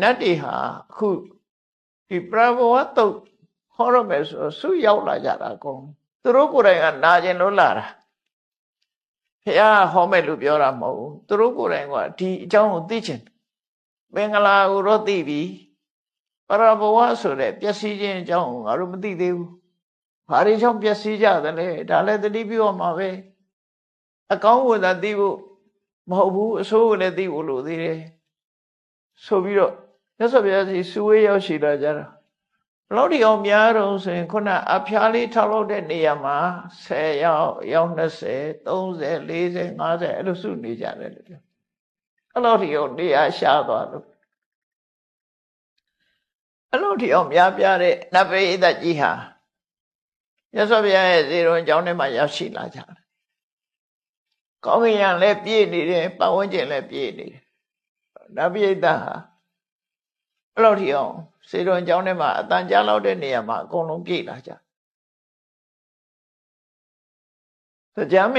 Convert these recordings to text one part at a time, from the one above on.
နတ်တွေဟာအခုဒီပရဘဝတုတ်ဟောရမယ်ဆိုဆုရောက်လာကြတာကောသူတို့ကိုယ်တိုင်ကနာကျင်လို့လာတာဖះဟောမယ်လို့ပြောတာမဟုတ်ဘူးသူတို့ကိုယ်တိုင်ကဒီအကြောင်းကိုသိချင်မင်္ဂလာကိုတော့သိပြီပရဘဝဆိုတဲ့ပျက်စီးခြင်းအကြောင်းကိုငါတို့မသိသေးဘူးဘာတွေကြောင့်ပျက်စီးကြသလဲဒါလည်းသတိပြုရမှာပဲအကောင်းကိုသာသိဖို့မဟုတ်ဘူးအဆိုးကိုလည်းသိဖို့လိုသေးတယ်ဆိုပြီးတော့မြတ်စွာဘုရားစီစုဝေးရောက်ရှိလာကြတာဘလို့ဒီအောင်များတော့ဆိုရင်ခုနအဖျားလေးထောက်လို့တဲ့နေရာမှာ10ယောက်20 30 40 50အဲ့လိုစုနေကြတယ်လို့ပြောအဲ့လိုဒီအောင်နေရာရှားသွားလို့အဲ့လိုဒီအောင်များပြတဲ့နတ်ပိဋကကြီးဟာမြတ်စွာဘုရားရဲ့ဇေရုံကျောင်းထဲမှာရောက်ရှိလာကြတယ်ကောင်းကင်ယံလည်းပြည့်နေတယ်ပတ်ဝန်းကျင်လည်းပြည့်နေတယ်နတ်ပိဋကဟာအဲ့လိုဒီအောင်စေတော်ကျောင်းထဲမှာအတန်ကြားလောက်တဲ့နေရာမှာအကုန်လုံးပြည့်လာကြတရား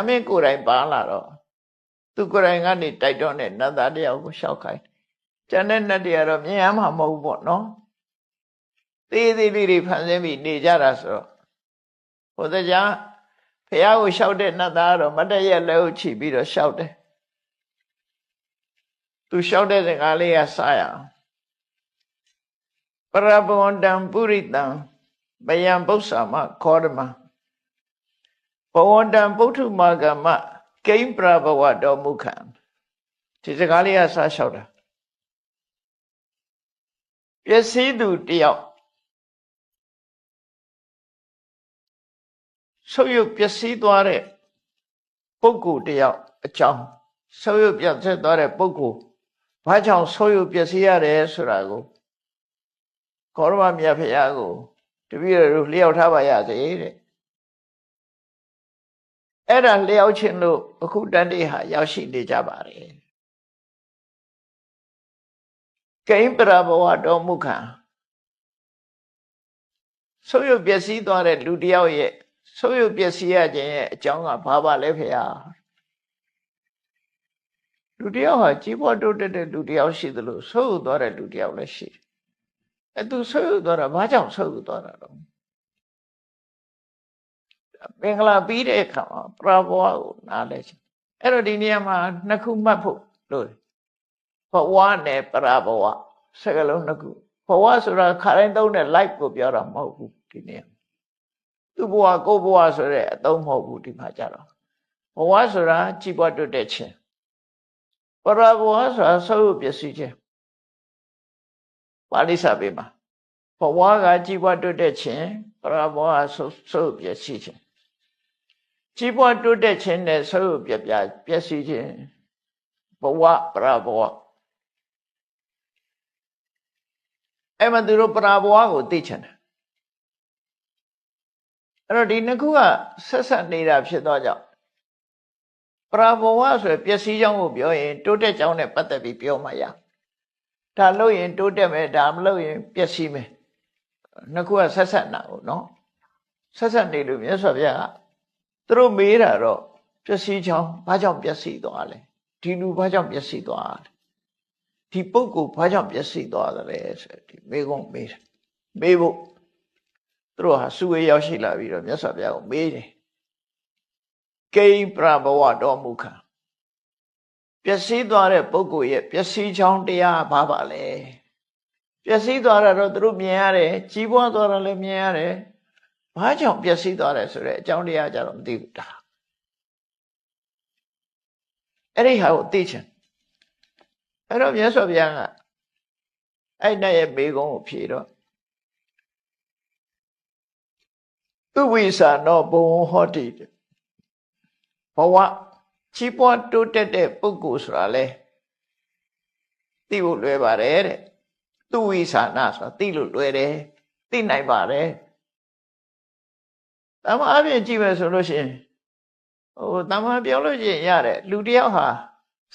မင်းကိုယ်တိုင်ပါလာတော့သူကိုယ်တိုင်ကနေတိုက်တော့တဲ့နတ်သားတယောက်ကိုရှောက်ခိုင်းကျန်တဲ့နတ်တွေကတော့မြင်ရမှာမဟုတ်ဘူးပေါ့နော်သေးသေးလေးတွေဖန်ဆင်းပြီးနေကြတာဆိုတော့ဟိုတရားဖះကိုရှောက်တဲ့နတ်သားကတော့မတည့်ရက်လက်ကိုချီပြီးတော့ရှောက်တယ်သူရှောက်တဲ့စကားလေးကစရအောင်ပရဘဝန္တံပုရိတံဘယံပု္ပ္ပာမခောဓမဘဝန္တံပုထုမာဂမကိမ္ပရဘဝတော်မူခံဒီစကားလေးကစလျှောက်တာပျက်စီးသူတယောက်ဆုပ်ယုပ်ပျက်စီးသွားတဲ့ပုဂ္ဂိုလ်တယောက်အကြောင်းဆုပ်ယုပ်ပျက်စီးသွားတဲ့ပုဂ္ဂိုလ်ဘာကြောင့်ဆုပ်ယုပ်ပျက်စီးရတယ်ဆိုတာကိုကောရမမြတ်ဖရာကိုတပည့်တော်လျှောက်ထားပါရစေတဲ့အဲ့ဒါလျှောက်ခြင်းလို့အခုတန်တေဟာရောက်ရှိနေကြပါတယ်ကိမ္ပရဘဝတော်မူခံဆုပ်ယုပ်ပျက်စီးသွားတဲ့လူတယောက်ရဲ့ဆုပ်ယုပ်ပျက်စီးရခြင်းရဲ့အကြောင်းကဘာပါလဲဖရာလူတယောက်ဟာကြီးပွားတိုးတက်တဲ့လူတယောက်ရှိသလိုဆုပ်ယုပ်သွားတဲ့လူတယောက်လည်းရှိတယ်အဲ့သူဆုပ်ယုပ်သွားတာဘာကြောင့်ဆုပ်ယုပ်သွားတာတော့မင်္ဂလာပြီးတဲ့အခါမှာပရဘဝကိုနားလဲချင်အဲ့တော့ဒီနေရာမှာနှစ်ခုမှတ်ဖို့လို့ဘဝနဲ့ပရဘဝစကားလုံးနှစ်ခုဘဝဆိုတာခါတိုင်းသုံးတဲ့ life ကိုပြောတာမဟုတ်ဘူးဒီနေရာသူ့ဘဝကိုယ့်ဘဝဆိုတဲ့အသုံးမဟုတ်ဘူးဒီမှာကြတော့ဘဝဆိုတာကြီးပွားတိုးတက်ခြင်းပရဘဝဆိုတာဆုပ်ယုပ်ပျက်စီးခြင်းပါဠိစာပေမှာဘဝကကြီးပွားတိုးတက်ခြင်းပရဘဝဆုပ်ယုပ်ပျက်စီးခြင်းကြီးပွားတိုးတက်ခြင်းနဲ့ဆုပ်ယုပ်ပျက်စီးခြင်းဘဝပရဘဝအဲ့မှာသူတို့ပရဘဝကိုသိချင်တယ်အဲ့တော့ဒီနှစ်ခုကဆက်ဆက်နေတာဖြစ်တော့ကြောင့်ပရဘဝဆိုပျက်စီးကြောင်းကိုပြောရင်တိုးတက်ကြောင်းနဲ့ပတ်သက်ပြီးပြောမှရဒါလို့ရင်တိုးတက်မယ်ဒါမလို့ရင်ပျက်စီးမယ်နှစ်ခုကဆက်ဆက်နာကိုနော်ဆက်ဆက်နေလို့မြတ်စွာဘုရားကသူတို့မေးတာတော့ပျက်စီးကြောင်းဘာကြောင့်ပျက်စီးသွားလဲဒီလူဘာကြောင့်ပျက်စီးသွားလဲဒီပုဂ္ဂိုလ်ဘာကြောင့်ပျက်စီးသွားတယ်လဲဆိုဒီမေးဖို့သူတို့ဟာစုဝေးရောက်ရှိလာပြီးတော့မြတ်စွာဘုရားကိုမေးတယ်ကိမ္ပရဘဝတော်မူခံပျက်စီးသွားတဲ့ပုဂ္ဂိုလ်ရဲ့ပျက်စီးကြောင်းတရားဘာပါလဲပျက်စီးသွားတာတော့သူတို့မြင်ရတယ်ကြီးပွားသွားတာလည်းမြင်ရတယ်ဘာကြောင့်ပျက်စီးသွားတယ်ဆိုတဲ့အကြောင်းတရားကြတော့မသိဘူးဒါအဲ့ဒီဟာကိုသိချင်အဲ့တော့မြတ်စွာဘုရားကအဲ့နဲ့ရဲ့မေကုံးကိုဖြေတော့သူဝိသနောဘဝဟောတိဘဝကြီးပွားတိုးတက်တဲ့ပုဂ္ဂိုလ်ဆိုတာလေသိဖို့လွယ်ပါတယ်တဲ့သူဝိသနာဆိုတာသိလို့လွယ်တယ်သိနိုင်ပါတယ်တမန်အပြင်ကြည့်မယ်ဆိုလို့ရှိရင်တမန်ပြောလို့ရှိရင်ရတယ်လူတယောက်ဟာ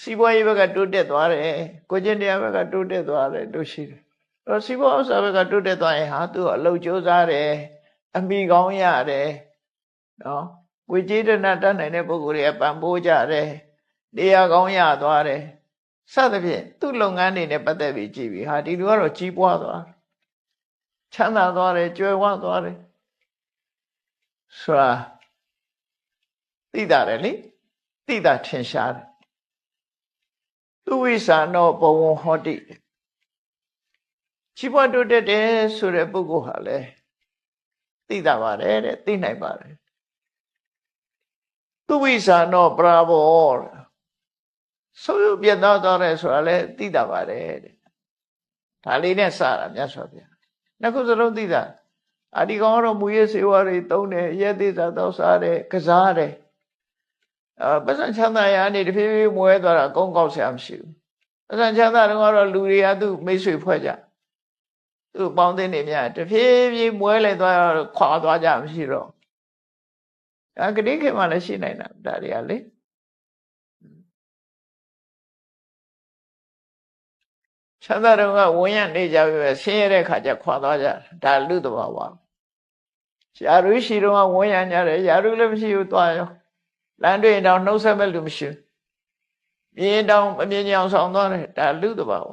စီးပွားရေးဘက်ကတိုးတက်သွားတယ်ကိုကျင့်တရားဘက်ကတိုးတက်သွားတယ်လို့ရှိတယ်စီးပွားဥစ္စာဘက်ကတိုးတက်သွားရင်ဟာသူအလုပ်ကြိုးစားတယ်အမိကောင်းရတယ်နော်ဝိကျေတနာတတ်နိုင်တဲ့ပုဂ္ဂိုလ်တွေကပံ့ပိုးကြတယ်တရားကောင်းရသွားတယ် စသဖြင့်သူ့လုပ်ငန်းတွေနဲ့ပတ်သက်ပြီးကြည့်ပြီးဟာဒီလူကတော့ကြီးပွားသွားချမ်းသာသွားတယ်ကြွယ်ဝသွားတယ်ဆိုတာသိတာတယ်လေသိတာထင်ရှားတယ်သူဝိစာနောဘဝံဟောတိကြီးပွားတိုးတက်တယ်ဆိုတဲ့ပုဂ္ဂိုလ်ဟာလေသိတာပါတယ်တဲ့သိနိုင်ပါတယ်သူဝိစာနောပရာဘောဆိုရပြတ်သားသွားတယ်ဆိုတာလေသိတာပါတယ်တဲ့ဒါလေးနဲ့စတာမြတ်စွာဘုရားနှစ်ခုစလုံးသိတာအဒီကောင်ကတော့မူရစေဝါတွေသုံးတယ်ရဲသေးတာတော့စားတယ်ကစားတယ်ပစံချမ်းသာရအနေတဖြည်းဖြည်းမွဲသွားတာအကုန်ကောက်ဆရာမရှိဘူးပစံချမ်းသာတော့လူတွေကသူ့မိတ်ဆွေဖွဲ့ကြသူ့ပေါင်းသင်းနေများတဖြည်းဖြည်းမွဲလိုက်သွားခွာသွားကြမရှိတော့ဂတိခေတ်မှလည်းရှိနိုင်တာဒါတွေကလေချမ်းသာတော့ဝင်ရနေကြပြီပဲဆင်းရဲတဲ့ခါကျခွာသွားကြဒါလူတဘာဝယာရုရှိတော့ဝင်ရကြတယ်ယာရုလည်းမရှိဘူးသွားရောလမ်းတွေ့တော့နှုတ်ဆက်မဲ့လူမရှိဘူးမြင်တော့အမြင်ကြောင်ဆောင်သွားတယ်ဒါလူတဘာဝ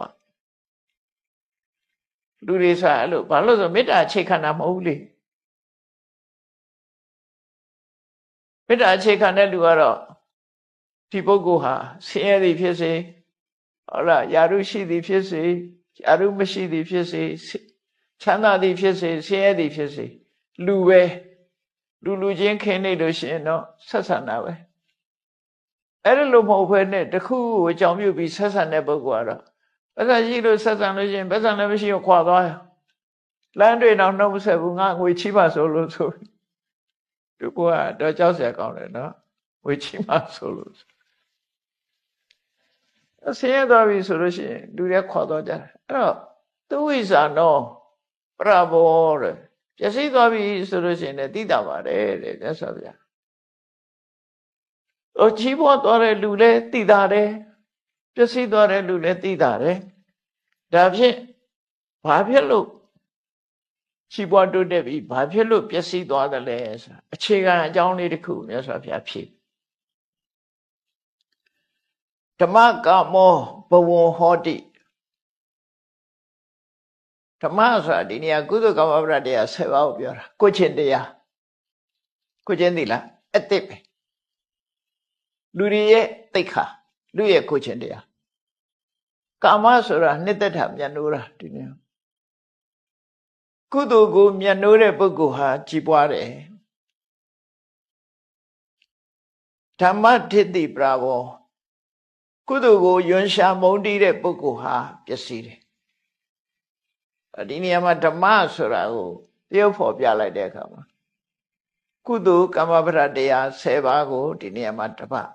လူတွေဆိုအဲ့လိုဘာလို့ဆိုမေတ္တာအခြေခံတာမဟုတ်ဘူးလေမေတ္တာအခြေခံတဲ့လူကတော့ဒီပုဂ္ဂိုလ်ဟာဆင်းရဲသည်ဖြစ်စေဟုတ်လားယာရုရှိသည်ဖြစ်စေယာရုမရှိသည်ဖြစ်စေချမ်းသာသည်ဖြစ်စေဆင်းရဲသည်ဖြစ်စေလူပဲလူချင်းခင်းနေလို့ရှိရင်တော့ဆက်ဆံတာပဲအဲ့လိုမဟုတ်ဘဲနဲ့တခုကိုအကြောင်းပြုပြီးဆက်ဆံတဲ့ပုဂ္ဂိုလ်ကတော့ပတ်သက်ရှိလို့ဆက်ဆံလို့ရှိရင်ပတ်သက်လည်းမရှိတော့ခွာသွားရလမ်းတွေတော့နှုတ်ဆက်ဘူးငါငွေချိပါဆိုလို့ဆိုသူကတော့ကြောက်เสียကောင်းတယ်နော်ငွေချိပါဆိုလို့ဆင်းရဲသွားပြီဆိုလို့ရှိရင်လူတွေခွာသွားကြတယ်အဲ့တော့သူဝိဇာနောပရဘောတဲ့ပျက်စီးသွားပြီဆိုလို့ရှိရင်လည်းသိတာပါတယ်တဲ့မြတ်စွာဘုရားကြီးပွားသွားတဲ့လူလည်းသိတာတယ်ပျက်စီးသွားတဲ့လူလည်းသိတာတယ်ဒါဖြင့်ဘာဖြစ်လို့ကြီးပွားတိုးတက်ပြီဘာဖြစ်လို့ပျက်စီးသွားတယ်လဲဆိုအခြေခံအကြောင်းလေးတစ်ခုမြတ်စွာဘုရားဖြေဓမ္မကမောဘဝံဟောတိဓမ္မဆိုတာဒီနေရာကုသကမ္မပရတရား7ပါးကိုပြောတာကိုချင်းတရားကိုချင်းသိလားအတိတ်ပဲလူတွေရဲ့သိက္ခာလူရဲ့ကိုချင်းတရားကာမဆိုတာနှစ်သက်တာမြတ်နိုးတာဒီနေရာကုသိုလ်ကိုမြတ်နိုးတဲ့ပုဂ္ဂိုလ်ဟာကြီးပွားတယ်ဓမ္မထိတိပရာဘောကုသိုလ်ကိုယွန်ရှာမုန်းတီးတဲ့ပုဂ္ဂိုလ်ဟာပျက်စီးတယ်ဒီနေရာမှာဓမ္မဆိုတာကိုတရုပ်ဖော်ပြလိုက်တဲ့အခါမှာကုသိုလ်ကမ္မပရတရား10ပါးကိုဒီနေရာမှာတပတ်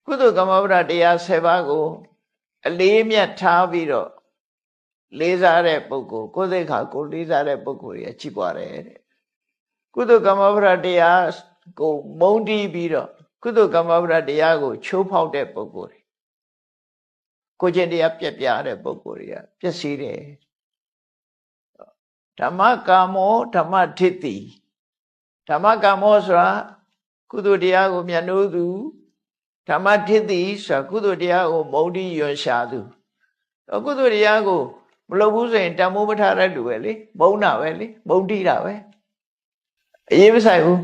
ကုသိုလ်ကမ္မပရတရား10ပါးကိုအလေးမြတ်ထားပြီးတော့လေးစားတဲ့ပုဂ္ဂိုလ်ကိုယ်သိက္ခာကိုလေးစားတဲ့ပုဂ္ဂိုလ်ကြီးကြီးပွားတယ်တဲ့ကုသိုလ်ကမ္မပရတရားကိုမုန်းတီးပြီးတော့ကုသိုလ်ကမ္မပရတရားကိုချိုးဖောက်တဲ့ပုဂ္ဂိုလ်ကိုချင်းတရားပြက်ပြတဲ့ပုဂ္ဂိုလ်တွေကပျက်စီးတယ်ဓမ္မကာမောဓမ္မဒိဋ္ဌိဓမ္မကာမောဆိုတာကုသိုလ်တရားကိုမြတ်နိုးသူဓမ္မဒိဋ္ဌိဆိုတာကုသိုလ်တရားကိုမုန်းတီးယွန်ရှာသူကုသိုလ်တရားကိုမလုပ်ဘူးဆိုရင်တန်ဖိုးမထားတဲ့လူပဲလေမုန်းတာပဲလေမုန်းတီးတာပဲအရေးမဆိုင်ဘူး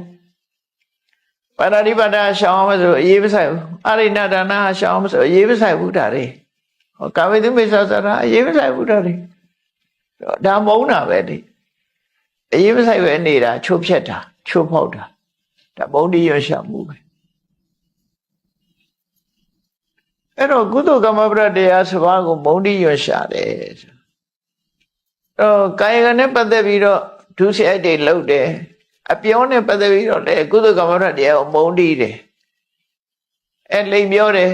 ပါဏာတိပါဒရှောင်းအောင်ဆိုအရေးမဆိုင်ဘူးအရိဏဒါနရှောင်းအောင်ဆိုအရေးမဆိုင်ဘူးဒါတွေဟောကာဝေတုမိစ္ဆာစရာအရေးမဆိုင်ဘူးဒါတွေဒါမုန်းတာပဲလေအရေးမဆိုင်ပဲနေတာချိုးဖြက်တာချိုးဖောက်တာဒါမုန်းတီးရရှာမှုပဲအဲ့တော့ကုသိုလ်ကမ္မပရတရား7ပါးကိုမုန်းတီးရရှာတယ်ကာယကနဲ့ပတ်သက်ပြီးတော့ဒုစရိုက်တွေလုပ်တယ်အပြောနဲ့ပတ်သက်ပြီးတော့လေကုသိုလ်ကမ္မပရတရားကိုမုန်းတီးတယ်လိမ်ပြောတယ်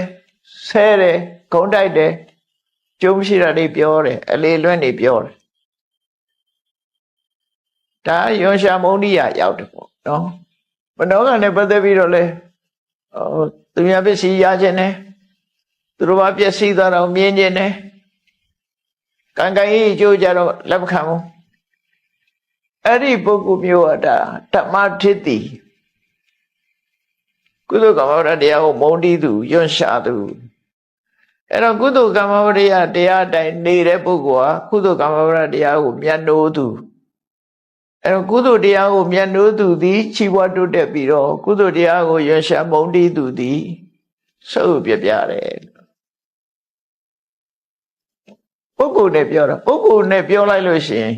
ဆဲတယ်ဂုံးတိုက်တယ်ကျုံးမရှိတာတွေပြောတယ်အလေလွင့်တွေပြောတယ်ဒါယွန်ရှာမုန်းတိယရောက်တယ်ပေါ့နော်မနောကနဲ့ပတ်သက်ပြီးတော့လေသူများပစ္စည်းရခြင်းနဲ့သူတို့ဘာပျက်စီးသွားတော့မြင်ခြင်းနဲ့ကံကံကြီးအကျိုးကြတော့လက်မခံဘူးအဲ့ဒီပုဂ္ဂိုလ်မျိုးကဒါဓမ္မဒိဋ္ဌိကုသိုလ်ကမ္မတရားကိုမုန်းတီးသူယွန်ရှာသူ အဲ့တော့ကုသိုလ်ကမ္မဝရိယတရားအတိုင်းနေတဲ့ပုဂ္ဂိုလ်ဟာကုသိုလ်ကမ္မဝရိယတရားကိုမြတ်နိုးသူအဲ့တော့ကုသိုလ်တရားကိုမြတ်နိုးသူသည်ချီးပွားတိုးတက်ပြီးတော့ကုသိုလ်တရားကိုရွှင်ရှားမုန်းတီးသူသည်ဆုပ်ပြပြတယ်ပုဂ္ဂိုလ်နဲ့ပြောတာပုဂ္ဂိုလ်နဲ့ပြောလိုက်လို့ရှိရင်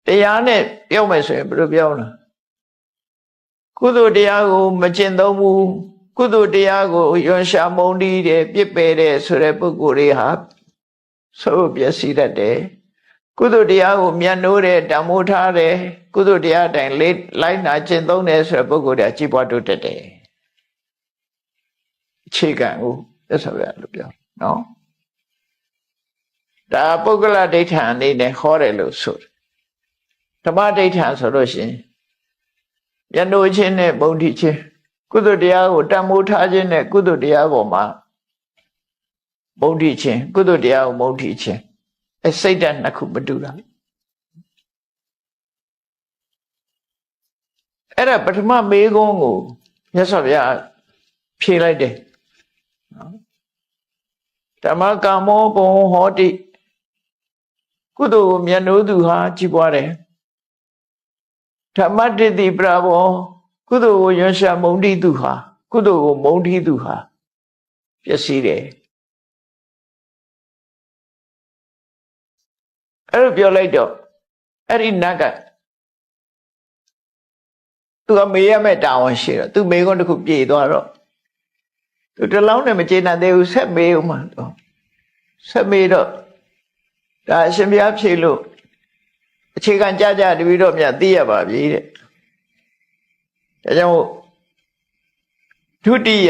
တရားနဲ့ပြောမယ်ဆိုရင်ဘယ်လိုပြောလဲကုသိုလ်တရားကိုမကျင့်သုံးဘူးကုသိုလ်တရားကိုရွှင်ရှားမုန်းတီးတယ်ပြစ်ပယ်တယ်ဆိုတဲ့ပုဂ္ဂိုလ်တွေဟာဆုပ်ပြစီတတ်တယ်ကုသိုလ်တရားကိုမြတ်နိုးတယ်တန်ဖိုးထားတယ်ကုသိုလ်တရားတိုင်းလိုက်နာကျင့်သုံးတယ်ဆိုတဲ့ပုဂ္ဂိုလ်တွေကြီးပွားတိုးတက်တယ်အခြေခံကိုသက်ဆိုရလို့ပြောနော်ဒါပုဂ္ဂလဒိဋ္ဌာန်အနေနဲ့ဟောတယ်လို့ဆိုတယ်ဓမ္မဒိဋ္ဌာန်ဆိုလို့ရှိရင်မြတ်နိုးခြင်းနဲ့ဘုံတိခြင်းကုသိုလ်တရားကိုတန်ဖိုးထားခြင်းနဲ့ကုသိုလ်တရားပေါ်မှာဘုံတိခြင်းကုသိုလ်တရားကိုမုံတိခြင်းစိတ်ဓာတ်နှစ်ခုမတူတာအဲ့ဒါပထမမေးခွန်းကိုမြတ်စွာဘုရားဖြေလိုက်တယ်နော်ဓမ္မကာမောဘုံဟောတိကုသိုလ်ကိုမြတ်နိုးသူဟာကြီးပွားတယ်ဓမ္မတ္တိပရဘောကုသိုလ်ကိုရွှင်ရှားမုန်းတီးသူဟာကုသိုလ်ကိုမုန်းတီးသူဟာပျက်စီးတယ်အဲ့လိုပြောလိုက်တော့အဲ့ဒီနတ်ကသူကမေးရမယ့်တာဝန်ရှိတော့သူမေးခွန်းတစ်ခုပြေသွားတော့သူတလောင်းနဲ့မကျေနပ်သေးဘူးဆက်မေးဦးမှာတော့ဆက်မေးတော့ဒါအရှင်ဘုရားဖြေလို့အခြေခံကြကြတပည့်တော်မြတ်သိရပါပြီတဲ့ဒါကြောင့်ဒုတိယ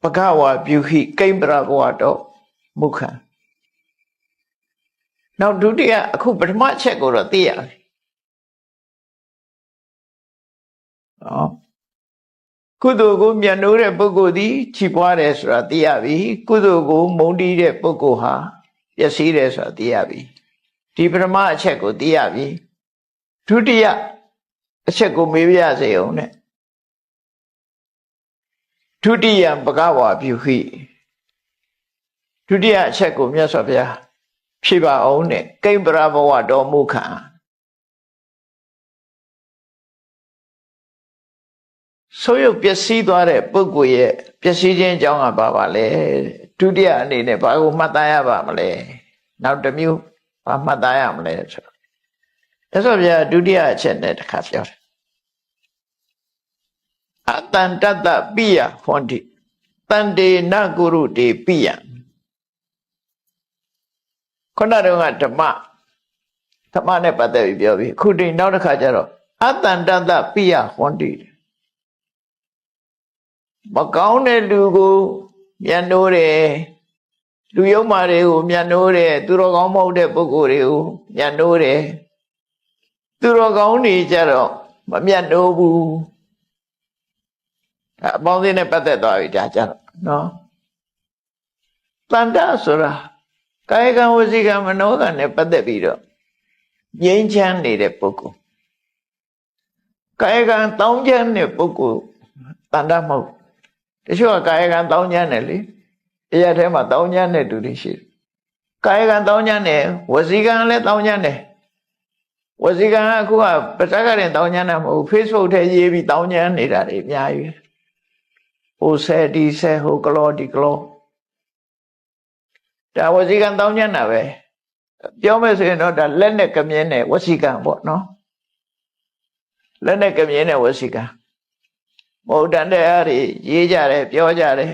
ဘဂဝါပြုခိကိမ္ပရဘဝတော့မုခံနောက်ဒုတိယအခုပထမချက်ကိုတော့သိရတယ်နော်ကုသိုလ်ကိုမြတ်နိုးတဲ့ပုဂ္ဂိုလ်သည်ချီးပွားတယ်ဆိုတာသိရပြီကုသိုလ်ကိုမုန်းတီးတဲ့ပုဂ္ဂိုလ်ဟာပျက်စီးတယ်ဆိုတာသိရပြီဒီပထမအချက်ကိုသိရပြီဒုတိယအချက်ကိုမေးပြရစေအောင်နဲ့ဒုတိယဘဂဝါပြုခိဒုတိယအချက်ကိုမြတ်စွာဘုရားဖြေပါအောင်နဲ့ကိမ္ပရဘဝတော်မူခံဆိုရုပ်ပျက်စီးသွားတဲ့ပုဂ္ဂိုလ်ရဲ့ပျက်စီးခြင်းအကြောင်းကဘာပါလဲဒုတိယအနေနဲ့ဘာကိုမှတ်သားရပါမလဲနောက်တစ်မျိုးဘာမှတ်သားရမလဲဆိုတော့အဲ့ဆိုဗျာဒုတိယအချက်နဲ့တစ်ခါပြောတယ်အတန်တတ္တပိယဟောတိတန်တေနကုရုတေပိယခုနကတော့ဓမ္မနဲ့ပတ်သက်ပြီးပြောပြီးခုတည်းနောက်တစ်ခါကျတော့အတန်တတ္တပိယဟောတိမကောင်းတဲ့လူကိုမြတ်နိုးတယ်လူယုံမာတွေကိုမြတ်နိုးတယ်သူတော်ကောင်းမဟုတ်တဲ့ပုဂ္ဂိုလ်တွေကိုမြတ်နိုးတယ်သူတော်ကောင်းတွေကြတော့မမြတ်နိုးဘူးအပေါင်းအသင်းနဲ့ပတ်သက်သွားပြီဒါကြတော့နော်တန်တဆိုတာကာယကံဝစီကံမနောကံနဲ့ပတ်သက်ပြီးတော့ငြိမ်းချမ်းနေတဲ့ပုဂ္ဂိုလ်ကာယကံတောင်းချမ်းတဲ့ပုဂ္ဂိုလ်တန်တမဟုတ်တချို့ကကာယကံတောင်းချမ်းတယ်လေတရားထဲမှာတောင်းချမ်းတဲ့သူတွေရှိတယ်ကာယကံတောင်းချမ်းတယ်ဝစီကံလည်းတောင်းချမ်းတယ်ဝစီကံကအခုကပစကရင်တောင်းချမ်းတာမဟုတ် Facebook ထဲရေးပြီးတောင်းချမ်းနေတာတွေအများကြီးဟိုဆဲဒီဆဲဟိုကလောဒီကလောဒါဝစီကံတောင်းချမ်းတာပဲပြောမယ်ဆိုရင်တော့ဒါလက်နဲ့ကမြင်းနဲ့ဝစီကံပေါ့နော်လက်နဲ့ကမြင်းနဲ့ဝစီကံမဟုတ်တန်တဲ့အားတွေရေးကြတယ်ပြောကြတယ်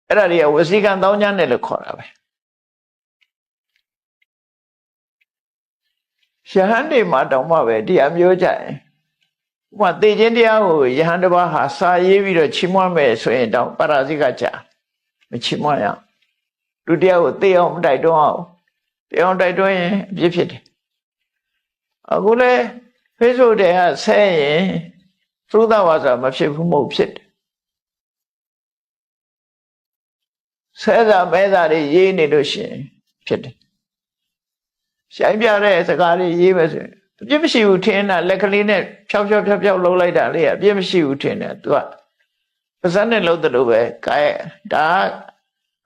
အဲ့ဒါတွေကဝစီကံတောင်းချမ်းတယ်လို့ခေါ်တာပဲယဟန်တွေမှာတောင်းမှပဲဒီအမျိုးကြရင်ဥပမာသေခြင်းတရားကိုယဟန်တစ်ပါးဟာစာရေးပြီးတော့ချီးမွမ်းမယ်ဆိုရင်တောင်းပါရာဇိကကြာမချီးမွမ်းရလူတရားကိုသိအောင်မတိုက်တွန်းအောင်သိအောင်တိုက်တွန်းရင်အပြစ်ဖြစ်တယ်အခုလဲFacebook တဲ့ကဆဲရင်သုဒ္ဓဝါစာမဖြစ်ဘူးမဟုတ်ဖြစ်တယ်ဆဲစာမဲစာတွေရေးနေလို့ရှိရင်ဖြစ်တယ်ရှိုင်းပြတဲ့စကားတွေရေးမယ်ဆိုရင်အပြစ်မရှိဘူးထင်တာလက်ကလေးနဲ့ဖြောက်လှုပ်လိုက်တာလေအပြစ်မရှိဘူးထင်တယ်သူက ဇက်နဲ့လှုပ်တယ်လို့ပဲကာယဒါ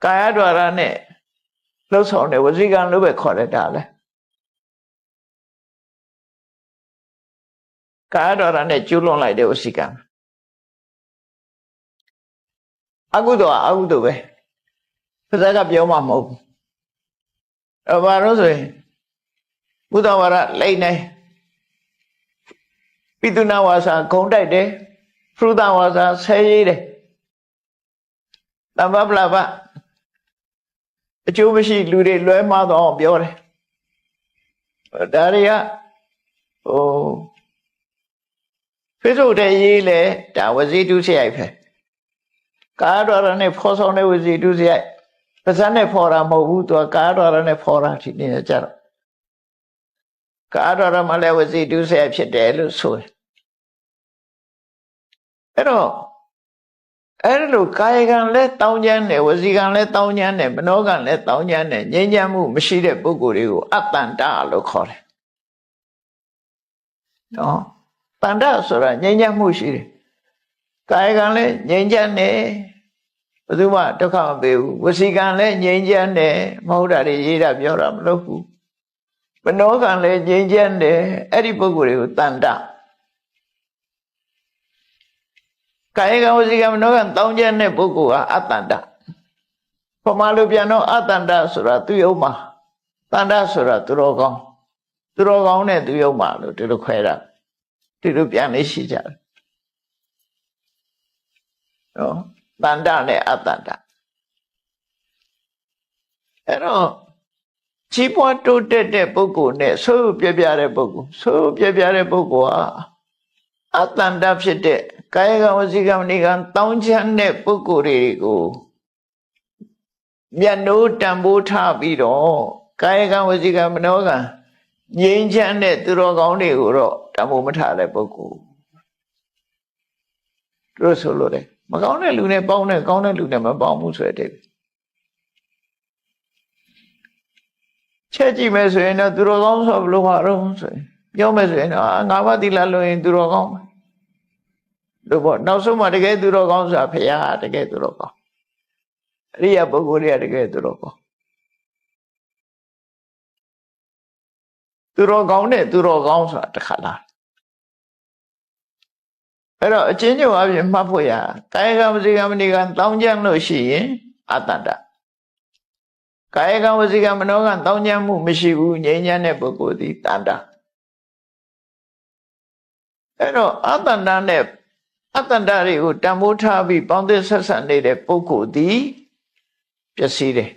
ကာယဒွါရနဲ့လှုပ်ဆောင်တယ်ဝစီကံလို့ပဲခေါ်တယ်ဒါလဲကာယဒွါရနဲ့ကျူးလွန်လိုက်တဲ့ဝစီကံအကုသိုလ်အကုသိုလ်ပဲပါဇက်ကပြောမှမဟုတ်ဘူးအဲ့ဘာလို့ဆိုရင်ဘုဒ္ဓဝါဒလိမ့်နေပိတုနာဝါစာဂုံတိုက်တယ်ဖရုဒဝါစာဆဲရေးတယ်တမ္ပပလပအကျိုးမရှိလူတွေလွဲမှားတော့အောင်ပြောတယ်ဒါတွေကFacebook တဲ့ရေးလေဒါဝစီတုစရိုက်ပဲကာယဒွါရနဲ့ဖော်ဆောင်တဲ့ဝစီတုစရိုက်ပါဇက်နဲ့ဖော်တာမဟုတ်ဘူးသူကကာယဒွါရနဲ့ဖော်တာဒီနေ့ကြတော့ကာယဒွါရမှာလည်းဝစီတုစရိုက်ဖြစ်တယ်လို့ဆိုတယ်အဲ့တော့အဲ့လိုကာယကံလည်းတောင်းကျမ်းတယ်ဝစီကံလည်းတောင်းကျမ်းတယ်မနောကံလည်းတောင်းကျမ်းတယ်ငြိမ်းချမ်းမှုမရှိတဲ့ပုဂ္ဂိုလ်တွေကိုအတ္တန္တလို့ခေါ်တယ်နော်တန္တဆိုတာငြိမ်းချမ်းမှုရှိတယ်ကာယကံလည်းငြိမ်းချမ်းတယ်ဘယ်သူမှဒုက္ခမပေးဘူးဝစီကံလည်းငြိမ်းချမ်းတယ်မဟုတ်တာတွေရေးတာပြောတာမလုပ်ဘူးမနောကံလည်းငြိမ်းချမ်းတယ်အဲ့ဒီပုဂ္ဂိုလ်တွေကိုတန္တကာယကံဝစီကံမနောကံတောင်းကျမ်းတဲ့ပုဂ္ဂိုလ်ကအတ္တန္တပမာလိုပြန်တော့အတ္တန္တဆိုတာသူယုံမှာတန္တဆိုတာသူတော်ကောင်းနဲ့သူယုံမှာလို့ဒီလိုခွဲတာဒီလိုပြန်လေးရှိကြတယ်နော်တန္တနဲ့အတ္တန္တအဲ့တော့ကြီးပွားတိုးတက်တဲ့ပုဂ္ဂိုလ်နဲ့ဆိုးပြပြတဲ့ပုဂ္ဂိုလ်ဟာအတ္တန္တဖြစ်တဲ့ကာယကံဝစီကံမဏိကံတောင်းချမ်းတဲ့ပုဂ္ဂိုလ်တွေကိုမျက်နှိုးတံပိုးထားပြီးတော့ကာယကံဝစီကံမနောကံငြိမ်းချမ်းတဲ့သူတော်ကောင်းတွေကိုတော့တံပိုးမထားတဲ့ပုဂ္ဂိုလ်တို့ဆိုလို့တယ်မကောင်းတဲ့လူနဲ့ပေါင်းတယ်ကောင်းတဲ့လူနဲ့မပေါင်းဘူးဆိုတဲ့ချက်ကြည့်မယ်ဆိုရင်တော့သူတော်ကောင်းဆိုဘယ်လိုမှာတော့ဆိုရင်ပြောမယ်ဆိုရင်တော့ငါးပါးသီလလွန်ရင်သူတော်ကောင်းလို့ပေါ့နောက်ဆုံးမှတကယ်သူတော်ကောင်းဆိုတာဖရာတကယ်သူတော်ကောင်းအရိယပုဂ္ဂိုလ်တွေကတကယ်သူတော်ကောင်းသူတော်ကောင်းနဲ့သူတော်ကောင်းဆိုတာတစ်ခါလားအဲ့တော့အချင်းချင်းအပြင်မှတ်ဖို့ရကာယကံဝစီကံမဏိကံတောင်းကျမ်းလို့ရှိရင်အတ္တန္တကာယကံဝစီကံမနောကံတောင်းကျမ်းမှုမရှိဘူးငြိမ်းချမ်းတဲ့ပုဂ္ဂိုလ်သည်တန္တအဲ့တော့အတ္တန္တနဲ့အတ္တန္တတွေကိုတံမိုးထားပြီးပေါင်းသင်းဆက်ဆံနေတဲ့ပုဂ္ဂိုလ်သည်ပျက်စီးတယ်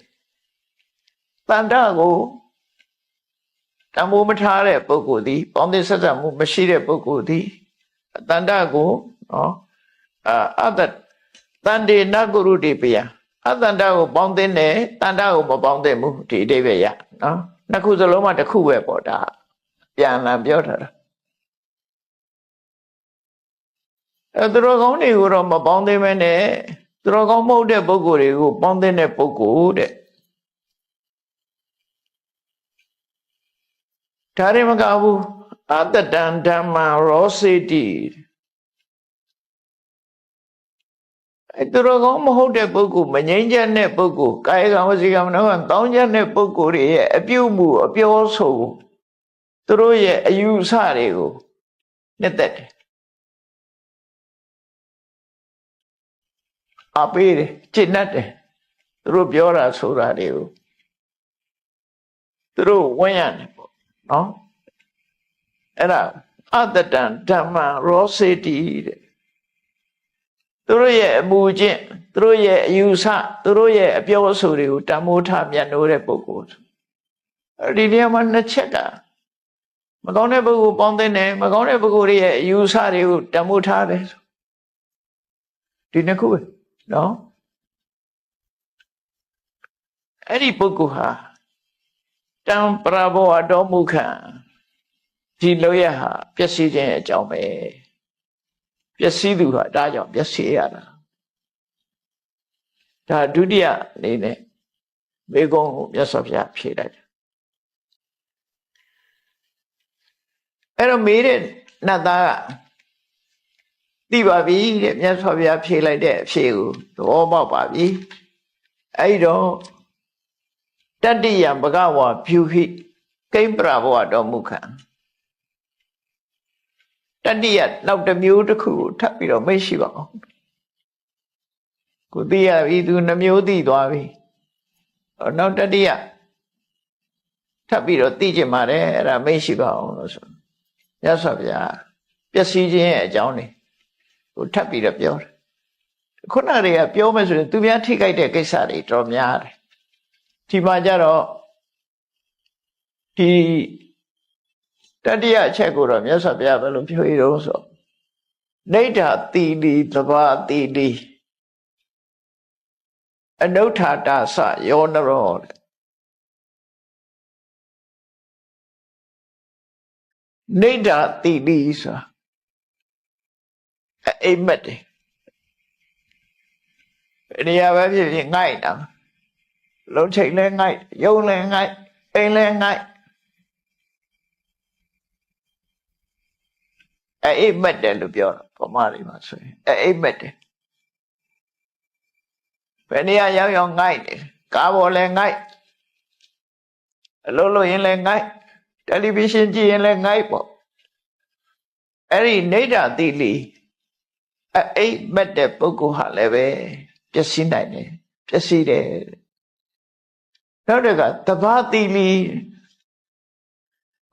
တန္တကိုတံမိုးမထားတဲ့ပုဂ္ဂိုလ်သည်ပေါင်းသင်းဆက်ဆံမှုမရှိတဲ့ပုဂ္ဂိုလ်သည်တန္တကိုနော်အတ္တတန္တေနကုရုတိပယအတ္တန္တကိုပေါင်းသင်းတယ်တန္တကိုမပေါင်းသင်းဘူးဒီအဓိပ္ပာယ်ရနော်နှစ်ခုစလုံးမှတစ်ခုပဲပေါ့ဒါပြန်လာပြောထားတာသူတော်ကောင်းတွေကိုတော့မပေါင်းသိမဲနဲ့သူတော်ကောင်းမဟုတ်တဲ့ပုဂ္ဂိုလ်တွေကိုပေါင်းသိတဲ့ပုဂ္ဂိုလ်တဲ့ဒါရင်မကဘူးအတ္တတံဓမ္မရောစေတိသူတော်ကောင်းမဟုတ်တဲ့ပုဂ္ဂိုလ်မငြိမ်းချမ်းတဲ့ပုဂ္ဂိုလ်ကာယကံဝစီကံမနောကံတောင်းကျမ်းတဲ့ပုဂ္ဂိုလ်တွေရဲ့အပြုမှုအပြောဆိုသူတို့ရဲ့အယူဆတွေကိုနှစ်သက်တယ်အပေးတယ်ကျင့်တတ်တယ်သူတို့ပြောတာဆိုတာတွေကိုသူတို့ဝင်ရတယ်ပေါ့နော်အဲ့ဒါအတ္တတံဓမ္မရောစေတိတဲ့သူတို့ရဲ့အမူအကျင့်သူတို့ရဲ့အယူဆသူတို့ရဲ့အပြောအဆိုတွေကိုတံမိုးထားမြတ်နိုးတဲ့ပုဂ္ဂိုလ်ဒီနေရာမှာနှစ်ချက်ကမကောင်းတဲ့ပုဂ္ဂိုလ်ပေါင်းသိတယ်မကောင်းတဲ့ပုဂ္ဂိုလ်ရဲ့အယူဆတွေကိုတံမိုးထားတယ်ဒီနှစ်ခုပဲနော်အဲ့ဒီပုဂ္ဂိုလ်ဟာတံပရဘောအတော်မူခံဒီလောရဟာပျက်စီးခြင်းအကြောင်းပဲပျက်စီးသူဟာဒါကြောင့်ပျက်စီးရတာဒါဒုတိယအနေနဲ့မေကုံကိုမြတ်စွာဘုရားဖြေလိုက်တယ်အဲ့တော့မေးတဲ့နတ်သားက သိပါပြီတဲ့မြတ်စွာဘုရားဖြေလိုက်တဲ့အဖြေကိုသဘောပေါက်ပါပြီအဲ့တော့တတ္တိယဘဂဝါဖြူဟိကိမ္ပရဘဝတော်မူခံတတ္တိယနောက်တစ်မျိုးတစ်ခုကိုထပ်ပြီးတော့မိတ်ရှိပါအောင်ကိုသိရပြီသူနှမျိုးသိသွားပြီနောက်တတ္တိယထပ်ပြီးတော့သိကျင်ပါတယ်အဲ့ဒါမိတ်ရှိပါအောင်လို့ဆိုမြတ်စွာဘုရားပျက်စီးခြင်းရဲ့အကြောင်းတွေကိုထပ်ပြီးတော့ပြောတယ်ခုနတွေကပြောမယ်ဆိုရင်သူများထိခိုက်တဲ့ကိစ္စတွေတော်များတယ်ဒီမှာကြတော့ဒီတတိယအချက်ကိုတော့မြတ်စွာဘုရားဘယ်လိုပြောရတော့ဆိုနိဋ္ဌာတိလိသဘာတိလိအနုဋ္ဌာတာစယောနရောနိဋ္ဌာတိလိဆိုအိမ်မက်တယ်နေရာပဲဖြစ်ဖြစ်ငိုက်တာလုံးချိန်လဲငိုက်ယုံလဲငိုက်အိမ်လဲငိုက်အိမ်မက်တယ်လို့ပြောတာဗမာတွေမှာဆိုရင်အိမ်မက်တယ်ဘယ်နေရာရောက်ရောက်ငိုက်တယ်ကားပေါ်လဲငိုက်အလုပ်လုပ်ရင်လဲငိုက်တယ်လီဗီရှင်းကြည့်ရင်လဲငိုက်ပေါ့အဲ့ဒီနိဋ္ဌာတိလိအိမ်မက်တဲ့ပုဂ္ဂိုလ်ဟာလည်းပဲပျက်စီးနိုင်တယ်ပျက်စီးတယ်နောက်တစ်ခါသဘာတိလိ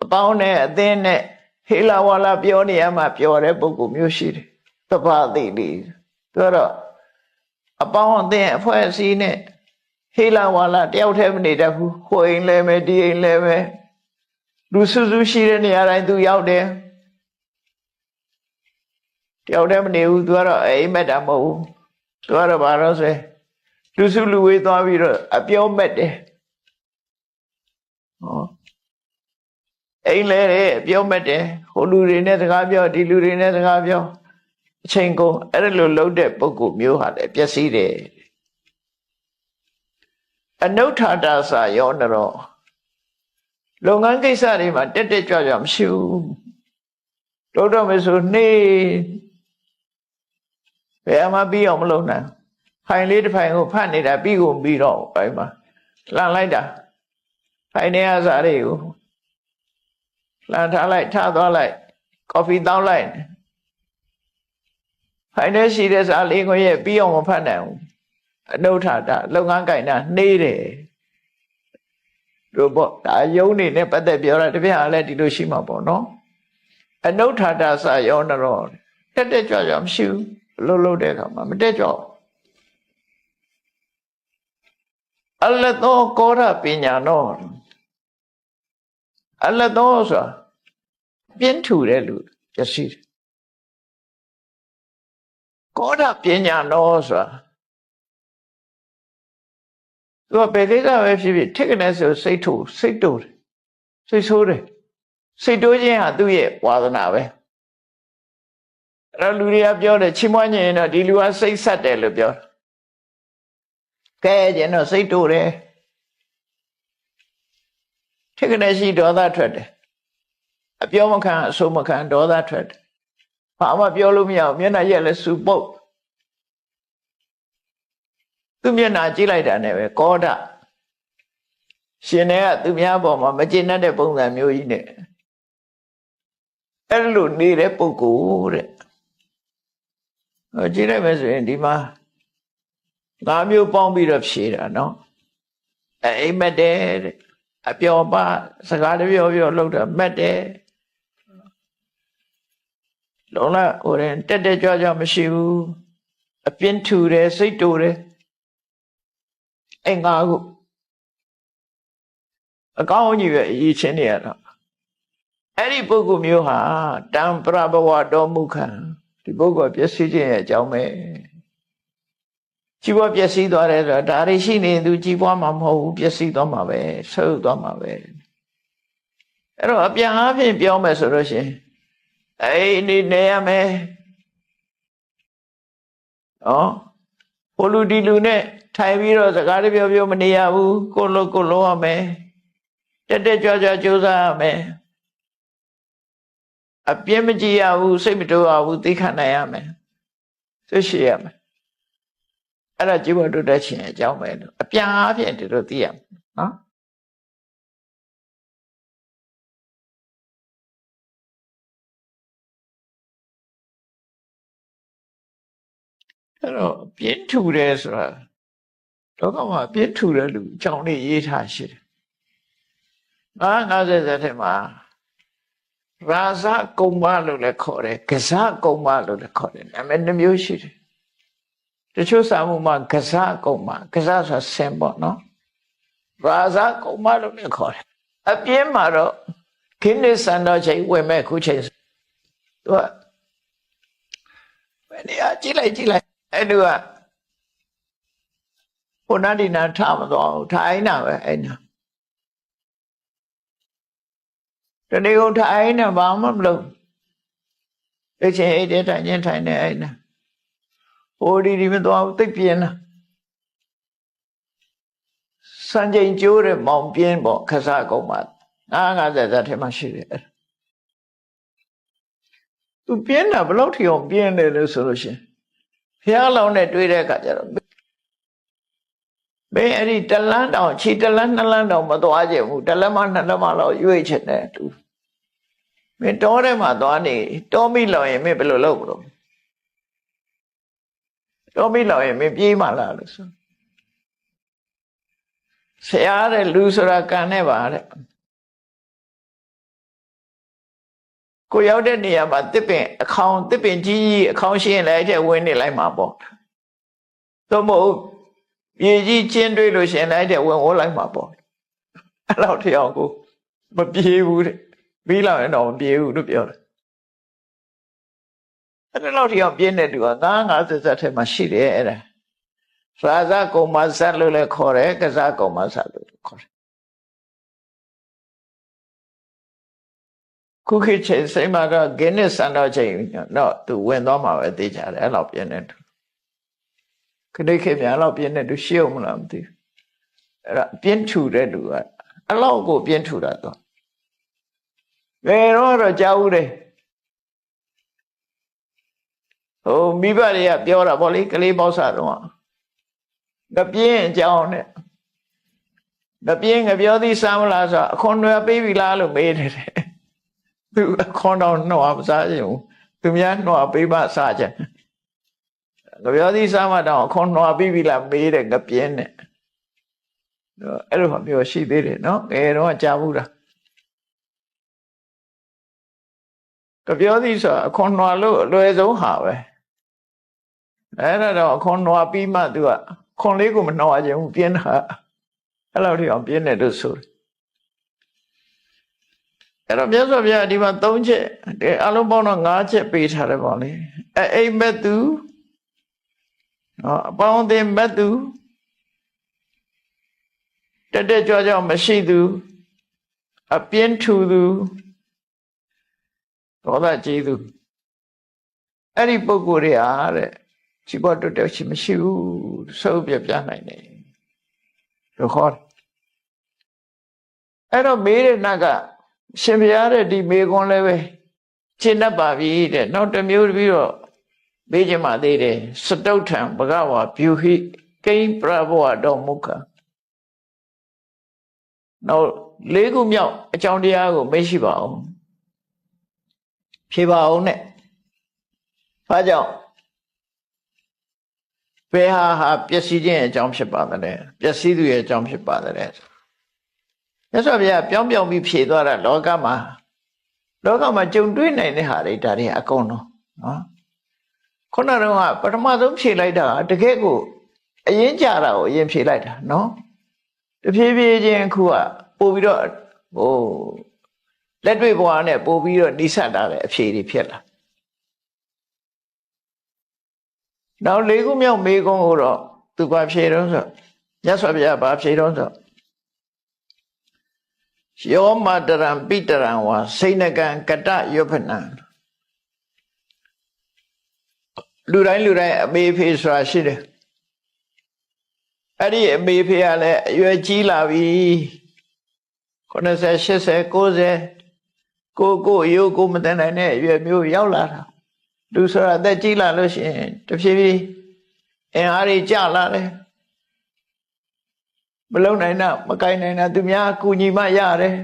အပေါင်းနဲ့အသင်းနဲ့ဟေလာဝါလာပြောနေရမှပြောတဲ့ပုဂ္ဂိုလ်မျိုးရှိတယ်သဘာတိလိဆိုတော့အပေါင်းအသင်းအဖွဲ့အစည်းနဲ့ဟေလာဝါလာတယောက်တည်းမနေတတ်ဘူးဟိုအိမ်လဲမယ်ဒီအိမ်လဲမယ်လူစုစုရှိတဲ့နေရာတိုင်းသူရောက်တယ်တယောက်တည်းမနေဘူးသူကတော့အိမ်မက်တာမဟုတ်ဘူးသူကတော့ဘာလို့ဆိုလူစုလူဝေးသွားပြီးတော့အပြောမက်တယ်ဟောအိမ်လဲတယ်အပြောမက်တယ်ဟိုလူတွေနဲ့စကားပြောဒီလူတွေနဲ့စကားပြောအချိန်ကုန်အဲ့လိုလုပ်တဲ့ပုဂ္ဂိုလ်မျိုးဟာလည်းပျက်စီးတယ်အနုဋ္ဌာတာစယောနရောလုပ်ငန်းကိစ္စတွေမှာတက်တက်ကြွကြွမရှိဘူးတို့တော့မဆိုနေဘယ်မှာပြီးအောင်မလုပ်နိုင်ဖိုင်လေးတစ်ဖိုင်ကိုဖတ်နေတာပြီးကုန်ပြီးတော့ဘယ်မှာလှန်လိုက်တာဖိုင်နေအစားတွေကိုလှန်ထားလိုက်ထားသွားလိုက်ကော်ဖီတောင်းလိုက်ဖိုင်နေရှိတဲ့စားလေးကိုရဲ့ပြီးအောင်မဖတ်နိုင်ဘူးအနုဋ္ဌာတလုပ်ငန်းကိုင်တာနှေးတယ်တို့ပေါ့ဒါယုံနေနဲ့ပတ်သက်ပြောတာတပြည့်အားလည်းဒီလိုရှိမှာပေါ့နော်အနုဋ္ဌာတစယောနရောတက်တက်ကြွကြွမရှိဘူးလှုပ်တဲ့အခါမှာမတက်ကြွအလတောကောရပညာနောအလတောဆိုတာပြင်းထူတဲ့လူပျက်စီးတယ်ကောရပညာနောဆိုတာသူကဘယ်ကိစ္စပဲဖြစ်ဖြစ်ထက်ကနေဆိုစိတ်တိုးတယ်စိတ်ဆိုးတယ်စိတ်တိုးခြင်းဟာသူ့ရဲ့ဝါသနာပဲအဲ့လူတွေကပြောတယ်ချီးမွမ်းရင်တော့ဒီလူကစိတ်ဆက်တယ်လို့ပြောကဲကျင်တော့စိတ်တိုးတယ်ထက်ကနေရှိဒေါသထွက်တယ်အပြောမခံအဆိုးမခံဒေါသထွက်တယ်ဘာမှပြောလို့မရဘူးမျက်နှာရက်လဲစူပုတ်သူမျက်နှာကြည့်လိုက်တာနဲ့ပဲကောဒရှင်တွေကသူများပေါ်မှာမကျေနပ်တဲ့ပုံစံမျိုးကြီးနဲ့အဲ့လိုနေတဲ့ပုဂ္ဂိုလ်တဲ့ကြည့်လိုက်မယ်ဆိုရင်ဒီမှာ၅မျိုးပေါင်းပြီးတော့ဖြေတာနော်အိမ်မက်တယ်တဲ့အပျော်ပါစကားတပြောပြောလှုပ်တာမက်တယ်လုံးလာဟိုရင်တက်တက်ကြွကြွမရှိဘူးအပြင်းထူတယ်စိတ်တိုတယ်အဲ့၅ခုအကောင်းကြီးပဲအရေးချင်းနေရတော့အဲ့ဒီပုဂ္ဂိုလ်မျိုးဟာတံပရဘဝတော်မူခံဒီပုဂ္ဂိုလ်ပျက်စီးခြင်းရဲ့အကြောင်းပဲကြီးပွားပျက်စီးသွားတယ်ဆိုတာဒါတွေရှိနေသူကြီးပွားမှာမဟုတ်ဘူးပျက်စီးသွားမှာပဲဆုတ်သွားမှာပဲအဲ့တော့အပြန်အားဖြင့်ပြောမယ်ဆိုလို့ရှိရင်နေနေရမယ်ဟိုလူဒီလူနဲ့ထိုင်ပြီးတော့စကားတပြောပြောမနေရဘူးကိုလိုရမယ်တက်တက်ကြွကြွကြိုးစားရမယ်အပြင်းမကြည့်ရဘူးစိတ်မတိုးရဘူးသိခံနိုင်ရမယ် သိရှိရမယ်အဲ့ဒါជីវတုတက်ခြင်းအကြောင်းပဲလို့အပြန်အားဖြင့်ဒီလိုသိရမယ်နော်အဲ့တော့ပြင်းထူတယ်ဆိုတာတော့ကမှပြင်းထူတဲ့လူအကြောင်းလေးရေးထားရှိတယ်50ထဲမှာရာဇကုမ္မလို့လည်းခေါ်တယ်ကဇကုမ္မလို့လည်းခေါ်တယ်နာမည်နှမျိုးရှိတယ်တချို့စာမှုမှာကဇကုမ္မကဇဆိုတာဆင်ပေါ့နော်ရာဇကုမ္မလို့လည်းခေါ်တယ်အပြင်းမှာတော့ခင်းနေစံတော်ချိန်ဝင်မဲ့ခုချိန်သူကဘယ်နေရာကြည့်လိုက်အဲ့လူကဟိုနာဒီနာထမသွားဘူးထိုင်တာပဲအဲ့နာတနေ့ကုန်ထိုင်နေဘာမှမလုပ်အဲ့ချင်းအဲ့တဲ့ထိုင်နေအဲ့နာဟိုဒီမသွားဘူးသိပ်ပြင်းလာစံချိန်ကျိုးတဲ့မောင်ပြင်းပေါ့ခစားကုန်မှာ50ထဲမှာရှိတယ်သူပြင်းတာဘယ်လောက်ထိအောင်ပြင်းတယ်လို့ဆိုလို့ရှိရင်ဖျားလောင်းနဲ့တွေ့တဲ့အခါကျတော့ဘယ်အဲ့ဒီတလန်းတောင်ခြေတလန်း2လန်းတောင်မသွားကြဘူးတလက်မ2လက်မလောက်ရွေ့ချင်တယ်သူမင်းတောထဲမှာသွားနေတောမိလောက်ရင်မင်းဘယ်လိုလုပ်မလို့တောမိလောက်ရင်မင်းပြေးမှလားလို့ဆိုဆရာတဲ့လူဆိုတာကန်နဲ့ပါတဲ့ကိုရောက်တဲ့နေရာမှာတစ်ပင်ကြီးအခေါင်ရှိရင်လည်းအဲ့ထဲဝင်နေလိုက်မှာပေါ့သို့မဟုတ်ရေကြီးကျင်းတွေ့လို့ရှိရင်လည်းအဲ့ထဲဝင်လိုက်မှာပေါ့အဲ့လောက်ထအောင်ကိုမပြေးဘူးတဲ့ပြီးလောက်ရင်တော့မပြေးဘူးလို့ပြောတယ်အဲ့လောက်ထအောင်ပြင်းတဲ့သူက50ထဲမှာရှိတယ်အဲ့ဒါရာဇကုမ္မဇတ်လို့လည်းခေါ်တယ်ကဇကုမ္မဇတ်လို့ခေါ်တယ်ခုခေတ်ချိန်စိတ်မှာတော့ဂင်းနစ်စံတော်ချိန်တော့သူဝင်သွားမှာပဲသိကြတယ်အဲ့လောက်ပြင်းတဲ့သူခဏခေတ်များလောက်ပြင်းတဲ့သူရှိအောင်မလားမသိဘူးအဲ့ဒါပြင်းထူတဲ့သူကအဲ့လောက်ကိုပြင်းထူတာတော့ဘယ်တော့ကြားဦးတယ်ဟိုမိဘတွေကပြောတာဗောလေကလေးပေါက်စားတော့ငပြင်းအကြောင်းနဲ့ငပြင်းငပြောသည်စားမလားဆိုအခွန်တွေပေးပြီလားလို့မေးတယ်သူအခွန်တော်နှောမစားချင်ဘူးသူများနှောပေးမှစားချင်ငပြောသည်စားမှတော့အခွန်နှောပေးပြီလားမေးတယ်ငပြင်းနဲ့အဲ့လိုမျိုးရှိသေးတယ်နော်ငယ်တော့ကြားဘူးလားငပြောသည်ဆိုအခွန်နှောလို့အလွယ်ဆုံးဟာပဲအဲ့ဒါတော့အခွန်နှောပြီးမှသူကခွန်လေးကိုမနှောချင်ဘူးပြင်းတာအဲ့လိုထိအောင်ပြင်းတယ်လို့ဆိုတယ်အဲ့တော့မြတ်စွာဘုရားဒီမှာ3ချက်အလုံးပေါင်းတော့5ချက်ပေးထားတယ်ပေါ့လေအိမ်မက်သူအပေါင်းအသင်းမက်သူတက်ကြွကြွမရှိသူအပြင်းထူသူဒေါသကြီးသူအဲ့ဒီပုဂ္ဂိုလ်တွေအားတဲ့ជីវတုတက်ရှိမရှိဘူးဆုပ်ပြနိုင်တယ်လို့ခေါ်တယ်အဲ့တော့မေးတဲ့နတ်ကရှင်ဘုရားတဲ့ဒီမေခွန်းလည်းပဲရှင်းတတ်ပါပြီတဲ့နောက်တစ်မျိုးပြီးတော့မေးချင်မှသေးတယ်စတုထံဘဂဝါဗျူဟိကိဉ္ပရဘဝတော်မုခနောက်၄ခုမြောက်အကြောင်းတရားကိုမေးရှိပါအောင်ဖြေပါအောင်နဲ့ဘာကြောင့်ဘယ်ဟာပျက်စီးခြင်းအကြောင်းဖြစ်ပါသလဲပျက်စီးသူရဲ့အကြောင်းဖြစ်ပါသလဲမြတ်စွာဘုရားပြောင်းပြီးဖြေသွားတာလောကမှာကြုံတွေ့နိုင်တဲ့ဟာတွေဒါတွေအကုန်လုံးနော်ခုနကတော့ပထမဆုံးဖြေလိုက်တာတကယ်ကိုအရင်ကြတာကိုအရင်ဖြေလိုက်တာနော်တဖြည်းဖြည်းချင်းအခုကပို့ပြီးတော့ဟိုလက်တွေ့ဘဝနဲ့ပို့ပြီးတော့နှိစက်တာတဲ့အဖြေတွေဖြစ်လာနောက်၄ခုမြောက်မေကုန်းကိုတော့သူကဖြေတော့ဆိုမြတ်စွာဘုရားဘာဖြေတော့ဆိုယောမတရံပိတရံဝါစိဏကံကတယောဖနံလူတိုင်းအမေဖေဆိုတာရှိတယ်အဲ့ဒီအမေဖေကလည်းအရွယ်ကြီးလာပြီ90 80 90ကိုရုပ်ကိုမတန်နိုင်တဲ့အရွယ်မျိုးရောက်လာတာ လူဆိုတာအသက်ကြီးလာလို့ရှိရင်တဖြည်းဖြည်းအင်အားကြီးကျလာတယ်မလုံနိုင်တာမကိုင်နိုင်တာသူများကူညီမှရတယ်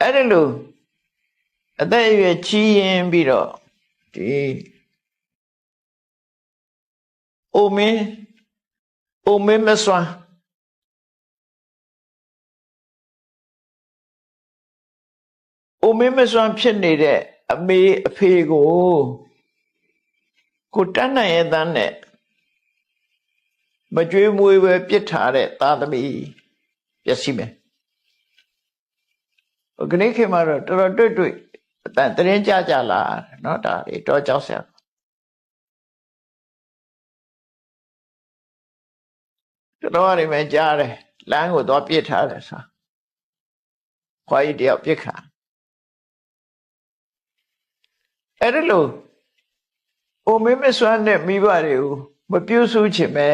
အဲ့ဒါလို့အသက်အရွယ်ကြီးရင်ပြီးတော့ဒီအိုမင်းမစွမ်းဖြစ်နေတဲ့အမေအဖေကိုတတ်နိုင်ရဲ့တန်းနဲ့မကြွေးမွေးပဲပြစ်ထားတဲ့သားသမီးပျက်စီးမယ်ခဏခေတ်မှာတော့တော်တော်တွေ့အတန်တရင်ကြလာเนาะဒါတွေတော့ကြောက်စရာတော်ရည်မယ်ကြားတယ်လမ်းကိုတော့ပြစ်ထားတယ်ဆိုခွာကြီးတယောက်ပြစ်ခါအဲ့ဒါလို့အိုမင်းမစွမ်းတဲ့မိဘတွေကိုမပြုစုချင်ပဲ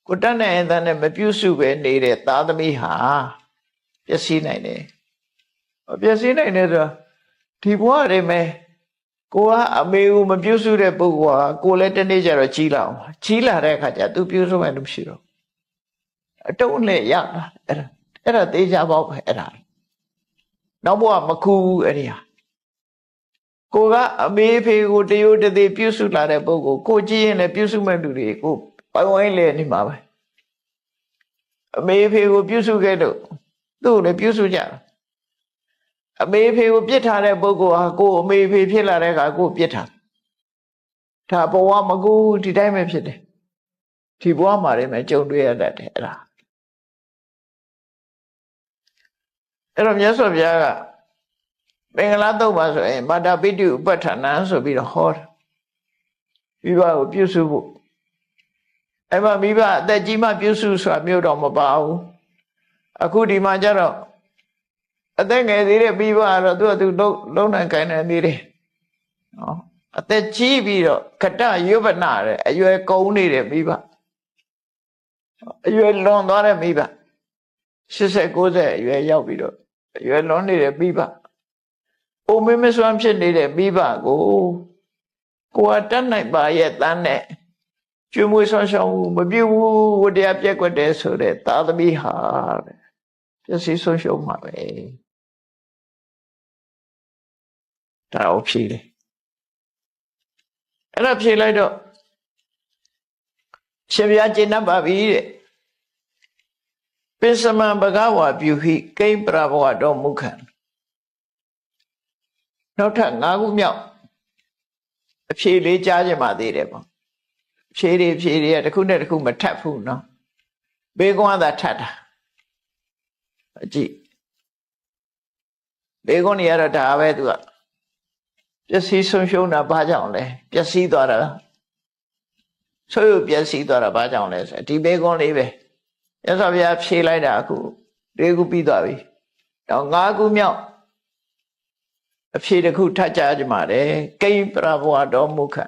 ကိုတတ်နိုင်တဲ့နဲ့မပြုစုပဲနေတဲ့သားသမီးဟာပျက်စီးနိုင်တယ်ပျက်စီးနိုင်တယ်ဆိုတော့ဒီဘဝတွေမှာကိုကအမေကိုမပြုစုတဲ့ပုဂ္ဂိုလ်ဟာကိုလည်းတနေ့ကျတော့ကြီးလာတဲ့အခါကျသူပြုစုမှလို့မရှိတော့အတုံးနဲ့ရတာအဲ့ဒါသေးချာပေါ့ပဲအဲ့ဒါနောက်ဘဝမကူဘူးအဲ့ဒီဟာကိုကအမေဖေကိုတရိုးတသေးပြုစုလာတဲ့ပုဂ္ဂိုလ်ကိုကြည့်ရင်လည်းပြုစုမဲ့လူတွေကိုပိုင်ဝိုင်းလေနေမှာပဲအမေဖေကိုပြုစုခဲ့လို့သူ့ကိုလည်းပြုစုကြတာအမေဖေကိုပြစ်ထားတဲ့ပုဂ္ဂိုလ်ဟာကိုအမေဖေဖြစ်လာတဲ့အခါကိုပြစ်ထားဒါဘဝမကူဒီတိုင်းပဲဖြစ်တယ်ဒီဘဝမှာလည်းမကြုံတွေ့ရတတ်တယ်အဲ့ဒါအဲ့တော့မြတ်စွာဘုရားကမင်္ဂလာတုတ်ပါဆိုရင်မာတာပိတုဥပဋ္ဌာဏဆိုပြီးတော့ဟောတယ်မိဘကိုပြုစုဖို့အဲ့မှာမိဘအသက်ကြီးမှပြုစုဆိုတာမျိုးတော့မပါဘူးအခုဒီမှာကျတော့အသက်ငယ်သေးတဲ့မိဘကတော့သူလုံးနိုင်ခိုင်းနေသေးတယ်နော်အသက်ကြီးပြီးတော့ခတရွပနာတဲ့အရွယ်ကုန်နေတဲ့မိဘအရွယ်လွန်သွားတဲ့မိဘ80 90အရွယ်ရောက်ပြီးတော့အရွယ်လွန်နေတဲ့မိဘအိုမင်းမစွမ်းဖြစ်နေတဲ့မိဘကိုကတတ်နိုင်ပါရဲ့တန်းနဲ့ကျွေးမွေးဆောင်ရှောက်မှုမပြုဘူးဝတရားပြက်ကွက်တယ်ဆိုတဲ့သာသမီဟာပျက်စီးဆုံးရှုံးမှာပဲဒါအောင်ဖြေတယ်အဲ့ဒါဖြေလိုက်တော့ရှင်ဘုရားကျင့်တတ်ပါပြီတဲ့ပိစမံဘဂဝါပြုဟိကိမ္ပရဘဝတော်မူခံနောက်ထပ်၅ခုမြောက်အဖြေလေးကြားခြင်းပါသေးတယ်ပေါ့ဖြေတွေကတစ်ခုနဲ့တစ်ခုမထပ်ဘူးနော်ဘေးကွန်းကသာထပ်တာအကြည့်ဘေးကွန်းနေရတော့ဒါပဲသူကပျက်စီးဆုံးရှုံးတာဘာကြောင့်လဲပျက်စီးသွားတာဆိုရပျက်စီးသွားတာဘာကြောင့်လဲဆိုဒီဘေးကွန်းလေးပဲရသော်ဗျာဖြေလိုက်တာအခု၄ခုပြီးသွားပြီတော့၅ခုမြောက်အဖြေတစ်ခုထပ်ကြားကြမှာတယ်ကိမ္ပရဘဝတော်မူခံ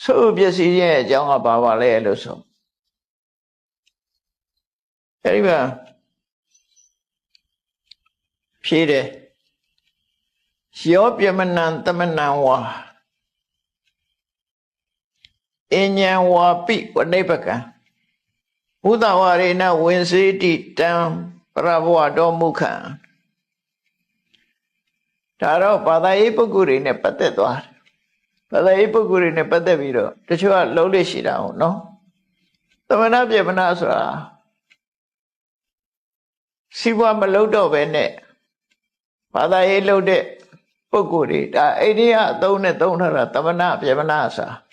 ဆိုပျက်စီးရဲ့အကြောင်းကဘာပါလဲလို့ဆိုအဲဒီမှာဖြေတယ်ယောပြမနံသမနံဝါအဉ္ဉံဝါပိဝနိဗ္ဗကံဘုဒ္ဓဝါရေနဝင်စေတိတံပရဘဝတော်မူခံဒါတော့ဘာသာရေးပုဂ္ဂိုလ်တွေနဲ့ပတ်သက်သွားတယ်ဘာသာရေးပုဂ္ဂိုလ်တွေနဲ့ပတ်သက်ပြီးတော့တချို့ကလုံးလေးရှိတာဟုတ်နော်သမဏပြေမနာဆိုတာစီးပွားမလုပ်တော့ပဲနဲ့ဘာသာရေးလုပ်တဲ့ပုဂ္ဂိုလ်တွေဒါအိန္ဒိယအသုံးနဲ့သုံးထားတာသမဏပြေမနာဆိုတာ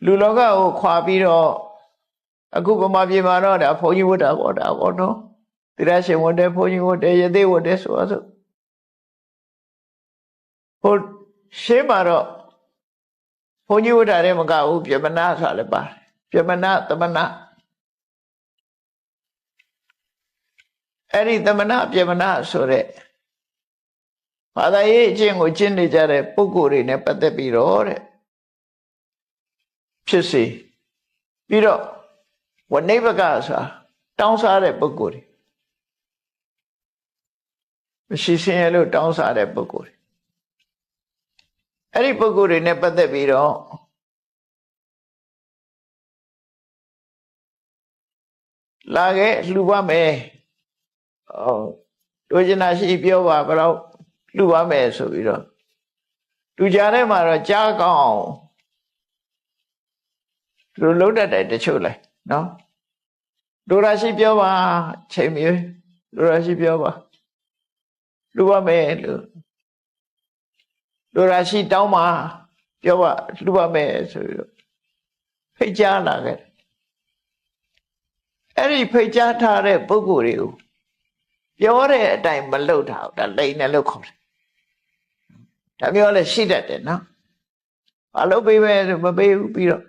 လူလောကကိုခွာပြီးတော့အခုဗမာပြည်မှာတော့ဒါဘုန်းကြီးဝတ်တာပေါ့ဒါပေါ့နော်သီလရှင်ဝတ်တယ်ဘုန်းကြီးဝတ်တယ်ယသိဝတ်တယ်ဆိုတော့ဟိုရှင်းမှာတော့ဘုန်းကြီးဝတ်တာလည်းမကဘူးပြမနာဆိုတာလည်းပါတယ်ပြမနာသမဏအဲ့ဒီသမဏပြမနာဆိုတဲ့ဘာသာရေးအကျင့်ကိုကျင့်နေကြတဲ့ပုဂ္ဂိုလ်တွေနဲ့ပတ်သက်ပြီးတော့တဲ့ဖြစ်စေပြီးတော့ဝနိဗ္ဗကဆိုတာတောင်းစားတဲ့ပုဂ္ဂိုလ်တွေမရှိစင်ရလို့တောင်းစားတဲ့ပုဂ္ဂိုလ်တွေ အဲ့ဒီပုဂ္ဂိုလ်တွေနဲ့ပတ်သက်ပြီးတော့လာခဲ့လှူပါမယ်တို့ကျင်နာရှိပြောပါဘယ်တော့လှူပါမယ်ဆိုပြီးတော့လူကြားထဲမှာတော့ကြားကောင်းအောင်လူလုံးတတ်တယ်တချို့လဲနော်တို့ရရှိပြောပါချိန်မျိုးတို့ရရှိပြောပါလှူပါမယ်လို့တို့ရရှိတောင်းပါပြောပါလှူပါမယ်ဆိုပြီးတော့ဖိတ်ကြားလာခဲ့အဲ့ဒီဖိတ်ကြားထားတဲ့ပုဂ္ဂိုလ်တွေကိုပြောတဲ့အတိုင်းမလုပ်တာဒါလိန်နဲ့လို့ခေါ်တယ်ဒါမျိုးလည်းရှိတတ်တယ်နော်မလုပ်ပေးပဲဆိုမပေးဘူးပြီးတော့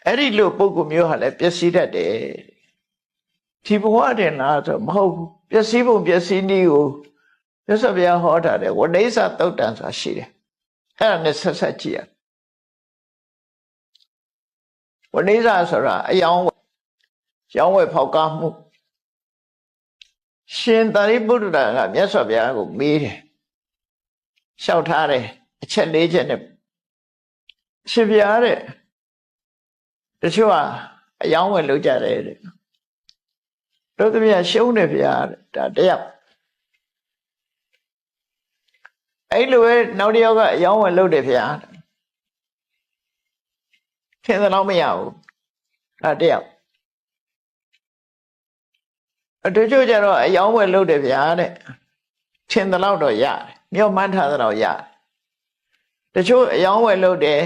အဲ့ဒီလိုပုဂ္ဂိုလ်မျိုးဟာလည်းပျက်စီးတတ်တယ်ဒီဘဝတည်းလားဆိုမဟုတ်ဘူးပျက်စီးပုံပျက်စီးနည်းကိုမြတ်စွာဘုရားဟောထားတယ်ဝိနည်းစာသုတ်တံဆိုတာရှိတယ်အဲ့ဒါနဲ့ဆက်ဆက်ကြည့်ရဝိနည်းစာဆိုတာအယောင်းရောင်းဝယ်ဖောက်ကားမှုရှင်သာရိပုတ္တရာကမြတ်စွာဘုရားကိုမေးတယ်လျှောက်ထားတယ်အချက်၄ချက်နဲ့ရှင်ဘုရားတဲ့တချို့ကအယောင်းဝယ်လုပ်ကြတယ်တဲ့တို့သမီးရှုံးတယ်ဘုရားဒါတယောက်အဲ့လိုပဲနောက်တစ်ယောက်ကအယောင်းဝယ်လုပ်တယ်ဘုရားထင်သလောက်မရဘူးဒါတယောက်တချို့ကျတော့အယောင်းဝယ်လုပ်တယ်ဗျာတဲ့ထင်သလောက်တော့ရတယ်မျောမှန်းထားသလောက်ရတယ်တချို့အယောင်းဝယ်လုပ်တယ်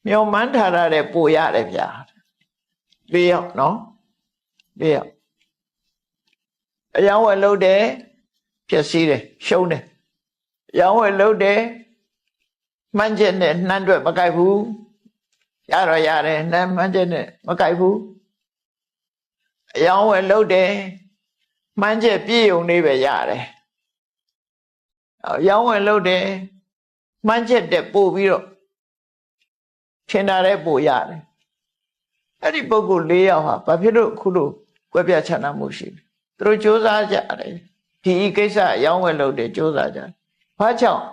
မျောမှန်းထားရတဲ့ပိုရတယ်ဗျာ၄ယောက်နော်၄ယောက်အယောင်းဝယ်လုပ်တယ်ပျက်စီးတယ်ရှုံးတယ်အယောင်းဝယ်လုပ်တယ်မှန်းချက်နဲ့နှမ်းတွက်မကိုက်ဘူးရတော့ရတယ်နှမ်းမှန်းချက်နဲ့မကိုက်ဘူးအယောင်းဝယ်လုပ်တယ်မှန်းချက်ပြည့်ုံလေးပဲရတယ်အယောင်းဝယ်လုပ်တယ်မှန်းချက်တက်ပို့ပြီးတော့ထင်တာလည်းပို့ရတယ်အဲ့ဒီပုဂ္ဂိုလ်၄ယောက်ဟာဘာဖြစ်လို့ခုလိုကွဲပြားခြားနားမှုရှိလဲသူတို့စ조사ကြတယ်ဒီကိစ္စအယောင်းဝယ်လုပ်တယ်စ조사ကြတယ်ဘာကြောင့်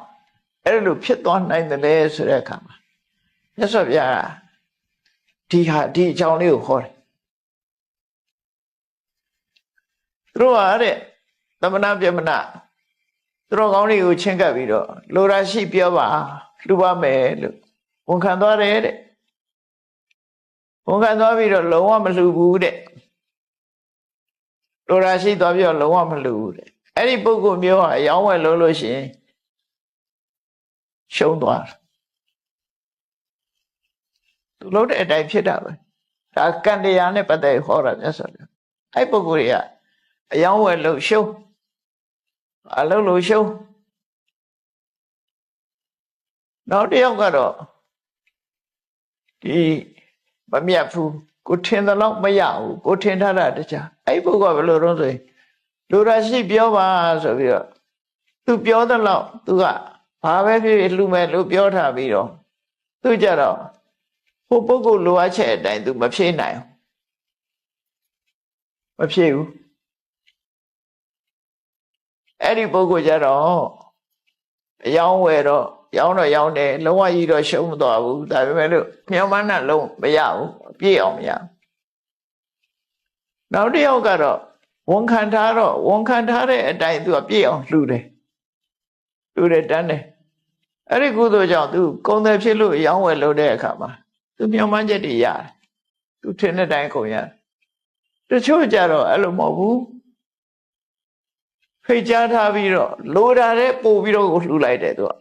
အဲ့လိုဖြစ်သွားနိုင်တယ်လဲဆိုတဲ့အခါမှာမြတ်စွာဘုရားဒီအကြောင်းလေးကိုဟောတယ်သူတို့ဟာတဲ့သမဏပြမနာသူတို့ကောင်းတွေကိုချင်းကပ်ပြီးတော့လိုရာရှိပြောပါလှူပါမယ်လို့ဝန်ခံသွားတယ်တဲ့ဝန်ခံသွားပြီးတော့လုံးဝမလှူဘူးတဲ့လိုရာရှိသွားပြီးတော့လုံးဝမလှူဘူးတဲ့အဲ့ဒီပုဂ္ဂိုလ်မျိုးဟာအယောင်းဝယ်လို့ရှိရင်ရှုံးသွားတယ်သူလုပ်တဲ့အတိုင်းဖြစ်တာပဲဒါကံတရားနဲ့ပတ်သက်ဟောတာမြတ်စွာဘုရားအဲ့ပုဂ္ဂိုလ်တွေကအယောင်းဝယ်လို့ရှုံးအလုပ်လို့ရှုံးနောက်တစ်ယောက်ကတော့ဒီမမြတ်ဘူးကိုထင်သလောက်မရဘူးကိုထင်ထားတာတခြားအဲ့ပုဂ္ဂိုလ်ကဘယ်လိုတော့ဆိုရင်လူရရှိပြောပါဆိုပြီးတော့သူပြောသလောက်သူကဘာပဲဖြစ်ဖြစ်လှူမယ်လို့ပြောထားပြီးတော့သူကြတော့ဟိုပုဂ္ဂိုလ်လိုအပ်ချက်အတိုင်းသူမဖြည့်နိုင်ဘူးမဖြည့်ဘူးအဲ့ဒီပုဂ္ဂိုလ်ကြတော့အယောင်းဝယ်တော့ရောင်းတော့ရောင်းတယ်လုံးဝကြီးတော့ရှုံးမသွားဘူးဒါပေမဲ့လို့မျောမှန်းတာလုံးမရဘူးပြည့်အောင်မရဘူးနောက်တစ်ယောက်ကတော့ဝန်ခံထားတော့ဝန်ခံထားတဲ့အတိုင်းသူကပြည့်အောင်လှူတယ်တန်းတယ်အဲ့ဒီကုသိုလ်ကြောင့်သူကုန်တယ်ဖြစ်လို့ရောင်းဝယ်လုပ်တဲ့အခါမှာသူမျောမှန်းချက်တွေရတယ်သူထင်တဲ့အတိုင်းကုန်ရတယ်တချို့ကြတော့အဲ့လိုမဟုတ်ဘူးဖိတ်ကြားထားပြီးတော့လိုတာတဲ့ပို့ပြီးတော့ကိုလှူလိုက်တယ်သူက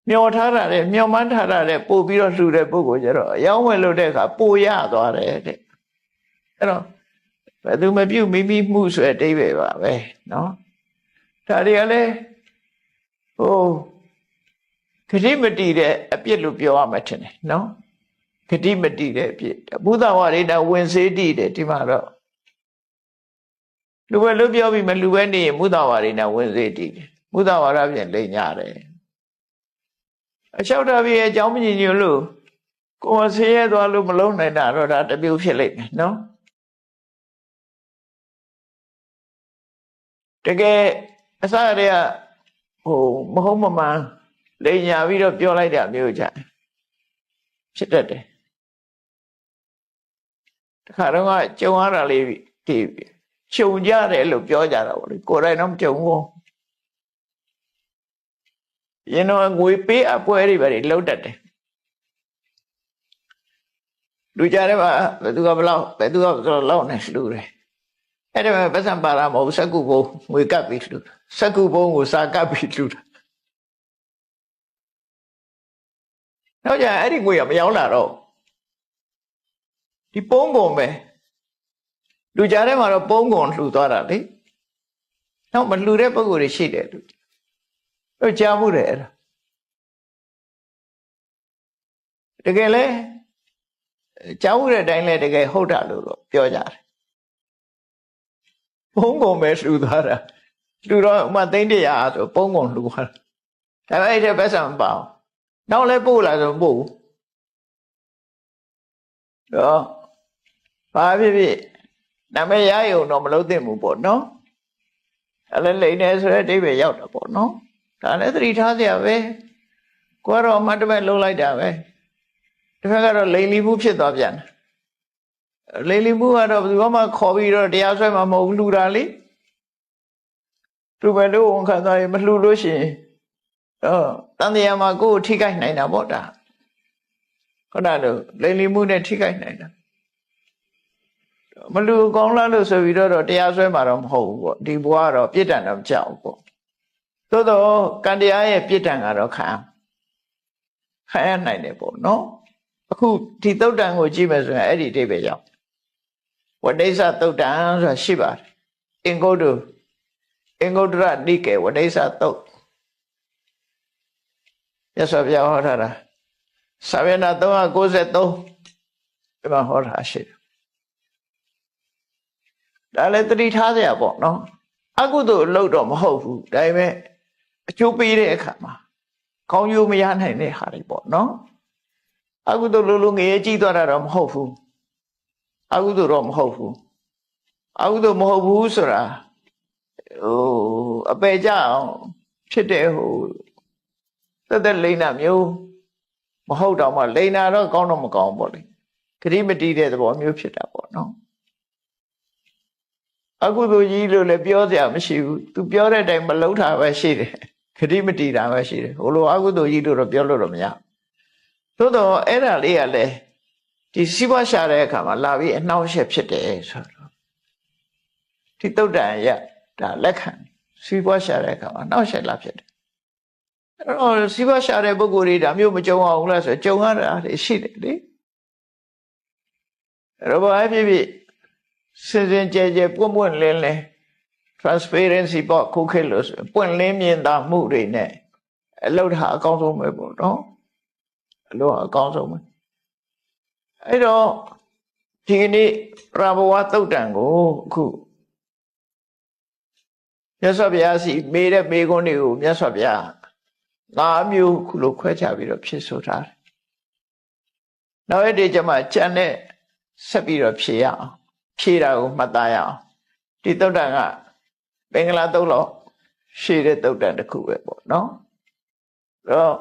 မျောထားတာတဲ့မျောမှန်းထားတာတဲ့ပို့ပြီးတော့လှူတဲ့ပုဂ္ဂိုလ်ကျတော့အယောင်းဝယ်လုပ်တဲ့အခါပို့ရသွားတယ်တဲ့အဲ့တော့ဘယ်သူမပြုတ်မိမိမှုဆိုတဲ့အဓိပ္ပာယ်ပါပဲနော်ဒါတွေကလည်းဟိုဂတိမတည်တဲ့အပြစ်လို့ပြောရမှာထင်တယ်နော်ဂတိမတည်တဲ့အပြစ်ဘုဒ္ဓဝါဒတာဝင်စေးတည်တယ်ဒီမှာတော့လူပဲလို့ပြောပြီးမလူပဲနေရင်မုဒ္ဒဝါဒနာဝင်စေးတည်တယ်မုဒ္ဒဝါဒပြင်လိမ်ညာတယ်အလျှောက်တာပြီးအကြောင်းမညီညွတ်လို့ကိုယ်ဆေးရဲသွားလို့မလုံးနိုင်တာတော့ဒါတမျိုးဖြစ်လိမ့်မယ်နော်တကယ် အစရတဲ့ဟိုမဟုတ်မမှန်လိန်ညာပြီးတော့ပြောလိုက်တာမျိုးကြဖြစ်တတ်တယ်တခါတော့ကကြုံရတာလေးဒီခြုံကြတယ်လို့ပြောကြတာပေါ့လေကိုယ်တိုင်တော့မကြုံဘူးရင်တော့ငွေပေးအပွဲတွေပဲလောက်တတ်တယ်လူကြတယ်ပါဘယ်သူကဘယ်လောက်နဲ့လှူတယ်အဲ့ဒါပဲပတ်စံပါလာမဟုတ်စက္ကူဘုံငွေကပ်ပြီးလှူစက္ကူဘုံကိုစာကပ်ပြီးလှူတာနောက်ကြအဲ့ဒီငွေကမရောက်လာတော့ဒီပုံကုန်ပဲလူကြတဲ့မှာတော့ပုံကုန်လှူသွားတာလေနောက်မလှူတဲ့ပုံကိုယ်တွေရှိတယ်လူတို့ကြားမှုတယ်အဲ့ဒါတကယ်လဲကြားမှုတဲ့အတိုင်းလဲတကယ်ဟုတ်တာလို့တော့ပြောကြတယ်ပုံကုန်ပဲလှူသွားတာလှူတော့ဥမာသိန်း100ဆိုပုံကုန်လှူသွားတာဒါပေမဲ့အဲ့ဒီဘက်ဆံမပါဘူးနောက်လဲပို့လာဆိုပို့ဘူးတော့ဘာဖြစ်ဖြစ်နာမည်ရရုံတော့မလုပ်သင့်ဘူးပေါ့နော်အဲ့လဲလိမ့်နေဆိုတဲ့အဓိပ္ပာယ်ရောက်တာပေါ့နော်ဒါလည်းသတိထားစရာပဲကိုကတော့အမှတ်တမဲ့လုံးလိုက်တာပဲတစ်ခါကတော့လိမ့်လီမှုဖြစ်သွားပြန်တယ်လိမ့်လီမှုကတော့ဘယ်သူမှခေါ်ပြီးတော့တရားစွဲမှာမဟုတ်ဘူးလှူတာလေသူပဲလို့ဝန်ခံသွားရင်မလှူလို့ရှိရင်တန်တရားမှာကိုယ်ထိခိုက်နိုင်တာပေါ့ဒါခဏတော့လိမ့်လီမှုနဲ့ထိခိုက်နိုင်တာမလှူကောင်းလားလို့ဆိုပြီးတော့တရားစွဲမှာတော့မဟုတ်ဘူးပေါ့ဒီဘဝကတော့ပြစ်ဒဏ်တော့မကြောက်ဘူးပေါ့သို့တော့ကံတရားရဲ့ပြစ်ဒဏ်ကတော့ခံရနိုင်တယ်ပေါ့နော်အခုဒီသုတ်တံကိုကြည့်မယ်ဆိုရင်အဲ့ဒီအဓိပ္ပာယ်ရောက်ဝဋိစ္စသုတ်တံဆိုတာရှိပါတယ်အင်္ဂုတ္တရနိကေဝဋိစ္စသုတ်မြတ်စွာဘုရားဟောထားတာစာမျက်နှာ393ဒီမှာဟောထားရှိတယ်ဒါလည်းသတိထားစရာပေါ့နော်အကုသိုလ်အလုပ်တော့မဟုတ်ဘူးဒါပေမဲ့အကျိုးပေးတဲ့အခါမှာကောင်းကျိုးမရနိုင်တဲ့ဟာတွေပေါ့နော်အကုသိုလ်လုံးငရေကြည့်သွားတာတော့မဟုတ်ဘူးအကုသိုလ်တော့မဟုတ်ဘူးအကုသိုလ်မဟုတ်ဘူးဆိုတာအပေကြအောင်ဖြစ်တဲ့သက်လိမ့်နာမျိုးမဟုတ်တော့မှလိမ့်နာတော့ကောင်းတော့မကောင်းပေါ့လေဂရိမတိတဲ့သဘောမျိုးဖြစ်တာပေါ့နော်အကုသိုလ်ကြီးလို့လည်းပြောစရာမရှိဘူးသူပြောတဲ့အတိုင်းမလုပ်တာပဲရှိတယ်ဂရိမတိတာပဲရှိတယ်ဟိုလိုအကုသိုလ်ကြီးလို့တော့ပြောလို့တော့မရသို့တော့အဲ့ဒါလေးကလည်းဒီစီးပွားရှာတဲ့အခါမှာလာပြီးအနှောင့်အယှက်ဖြစ်တယ်ဆိုတော့ဒီသုတ်တံရဒါလက်ခံစီးပွားရှာတဲ့အခါမှာနှောင့်အယှက်လာဖြစ်တယ်အဲ့တော့စီးပွားရှာတဲ့ပုဂ္ဂိုလ်တွေဒါမျိုးမကြုံအောင်လားဆိုကြုံရတာတွေရှိတယ်လေအဲ့တော့ဘာဖြစ်ဖြစ်စင်စင်ကြဲကြဲပွင့်ပွင့်လင်းလင်း transparency ပေါ့ခုခေတ်လို့ဆိုပွင့်လင်းမြင်သာမှုတွေနဲ့အလုပ်ထားအကောင်းဆုံးပဲပေါ့နော်အလုပ်အကောင်းဆုံးပဲအဲ့တော့ဒီကနေ့ပရဘဝသုတ်တံကိုအခုမြတ်စွာဘုရားစီမေးတဲ့မေးခွန်းတွေကိုမြတ်စွာဘုရား5မျိုးခုလိုခွဲခြားပြီးတော့ဖြည့်ဆိုထားတယ်နောက်ရက်ဒီကျမှကြံတဲ့ဆက်ပြီးတော့ဖြည့်ရအောင်ဖြည့်တာကိုမှတ်သားရအောင်ဒီသုတ်တံကဘင်္ဂလားသုတ်လို့ရှေ့တဲ့သုတ်တံတစ်ခုပဲပေါ့နော်တော့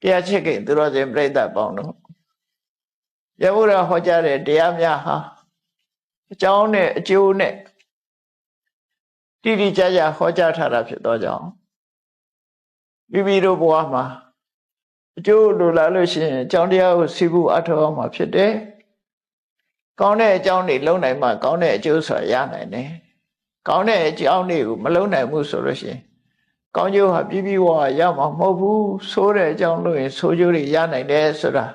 တရားချစ်ခင်သူတော်စင်ပြိဿပေါင်းတို့ရဘုရားဟောကြားတဲ့တရားများဟာအကြောင်းနဲ့အကျိုးနဲ့တိတိကျကျဟောကြားထားတာဖြစ်သောကြောင့်မိမိတို့ဘဝမှာအကျိုးလိုလာလို့ရှိရင်အကြောင်းတရားကိုစီးပူးအထောက်အမှာဖြစ်တယ်။ကောင်းတဲ့အကြောင်းတွေလုံနိုင်မှကောင်းတဲ့အကျိုးဆိုတာရနိုင်တယ်။ကောင်းတဲ့အကြောင်းတွေကိုမလုံနိုင်ဘူးဆိုလို့ရှိရင်ကောင်းကျိုးဟာပြည့်ပြည့်ဝဝရမှာမဟုတ်ဘူး။ဆိုးတဲ့အကြောင်းလို့ရင်ဆိုးကျိုးတွေရနိုင်တယ်ဆိုတာ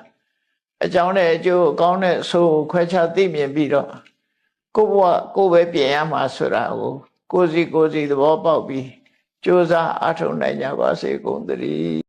အကြောင်းနဲ့အကျိုးကောင်းတဲ့ဆိုးခွဲခြားသိမြင်ပြီးတော့ကိုယ့်ဘဝကိုယ်ပဲပြင်ရမှာဆိုတာကိုယ်စီသဘောပေါက်ပြီးကြိုးစားအားထုတ်နိုင်ကြပါစေကုန်သတည်း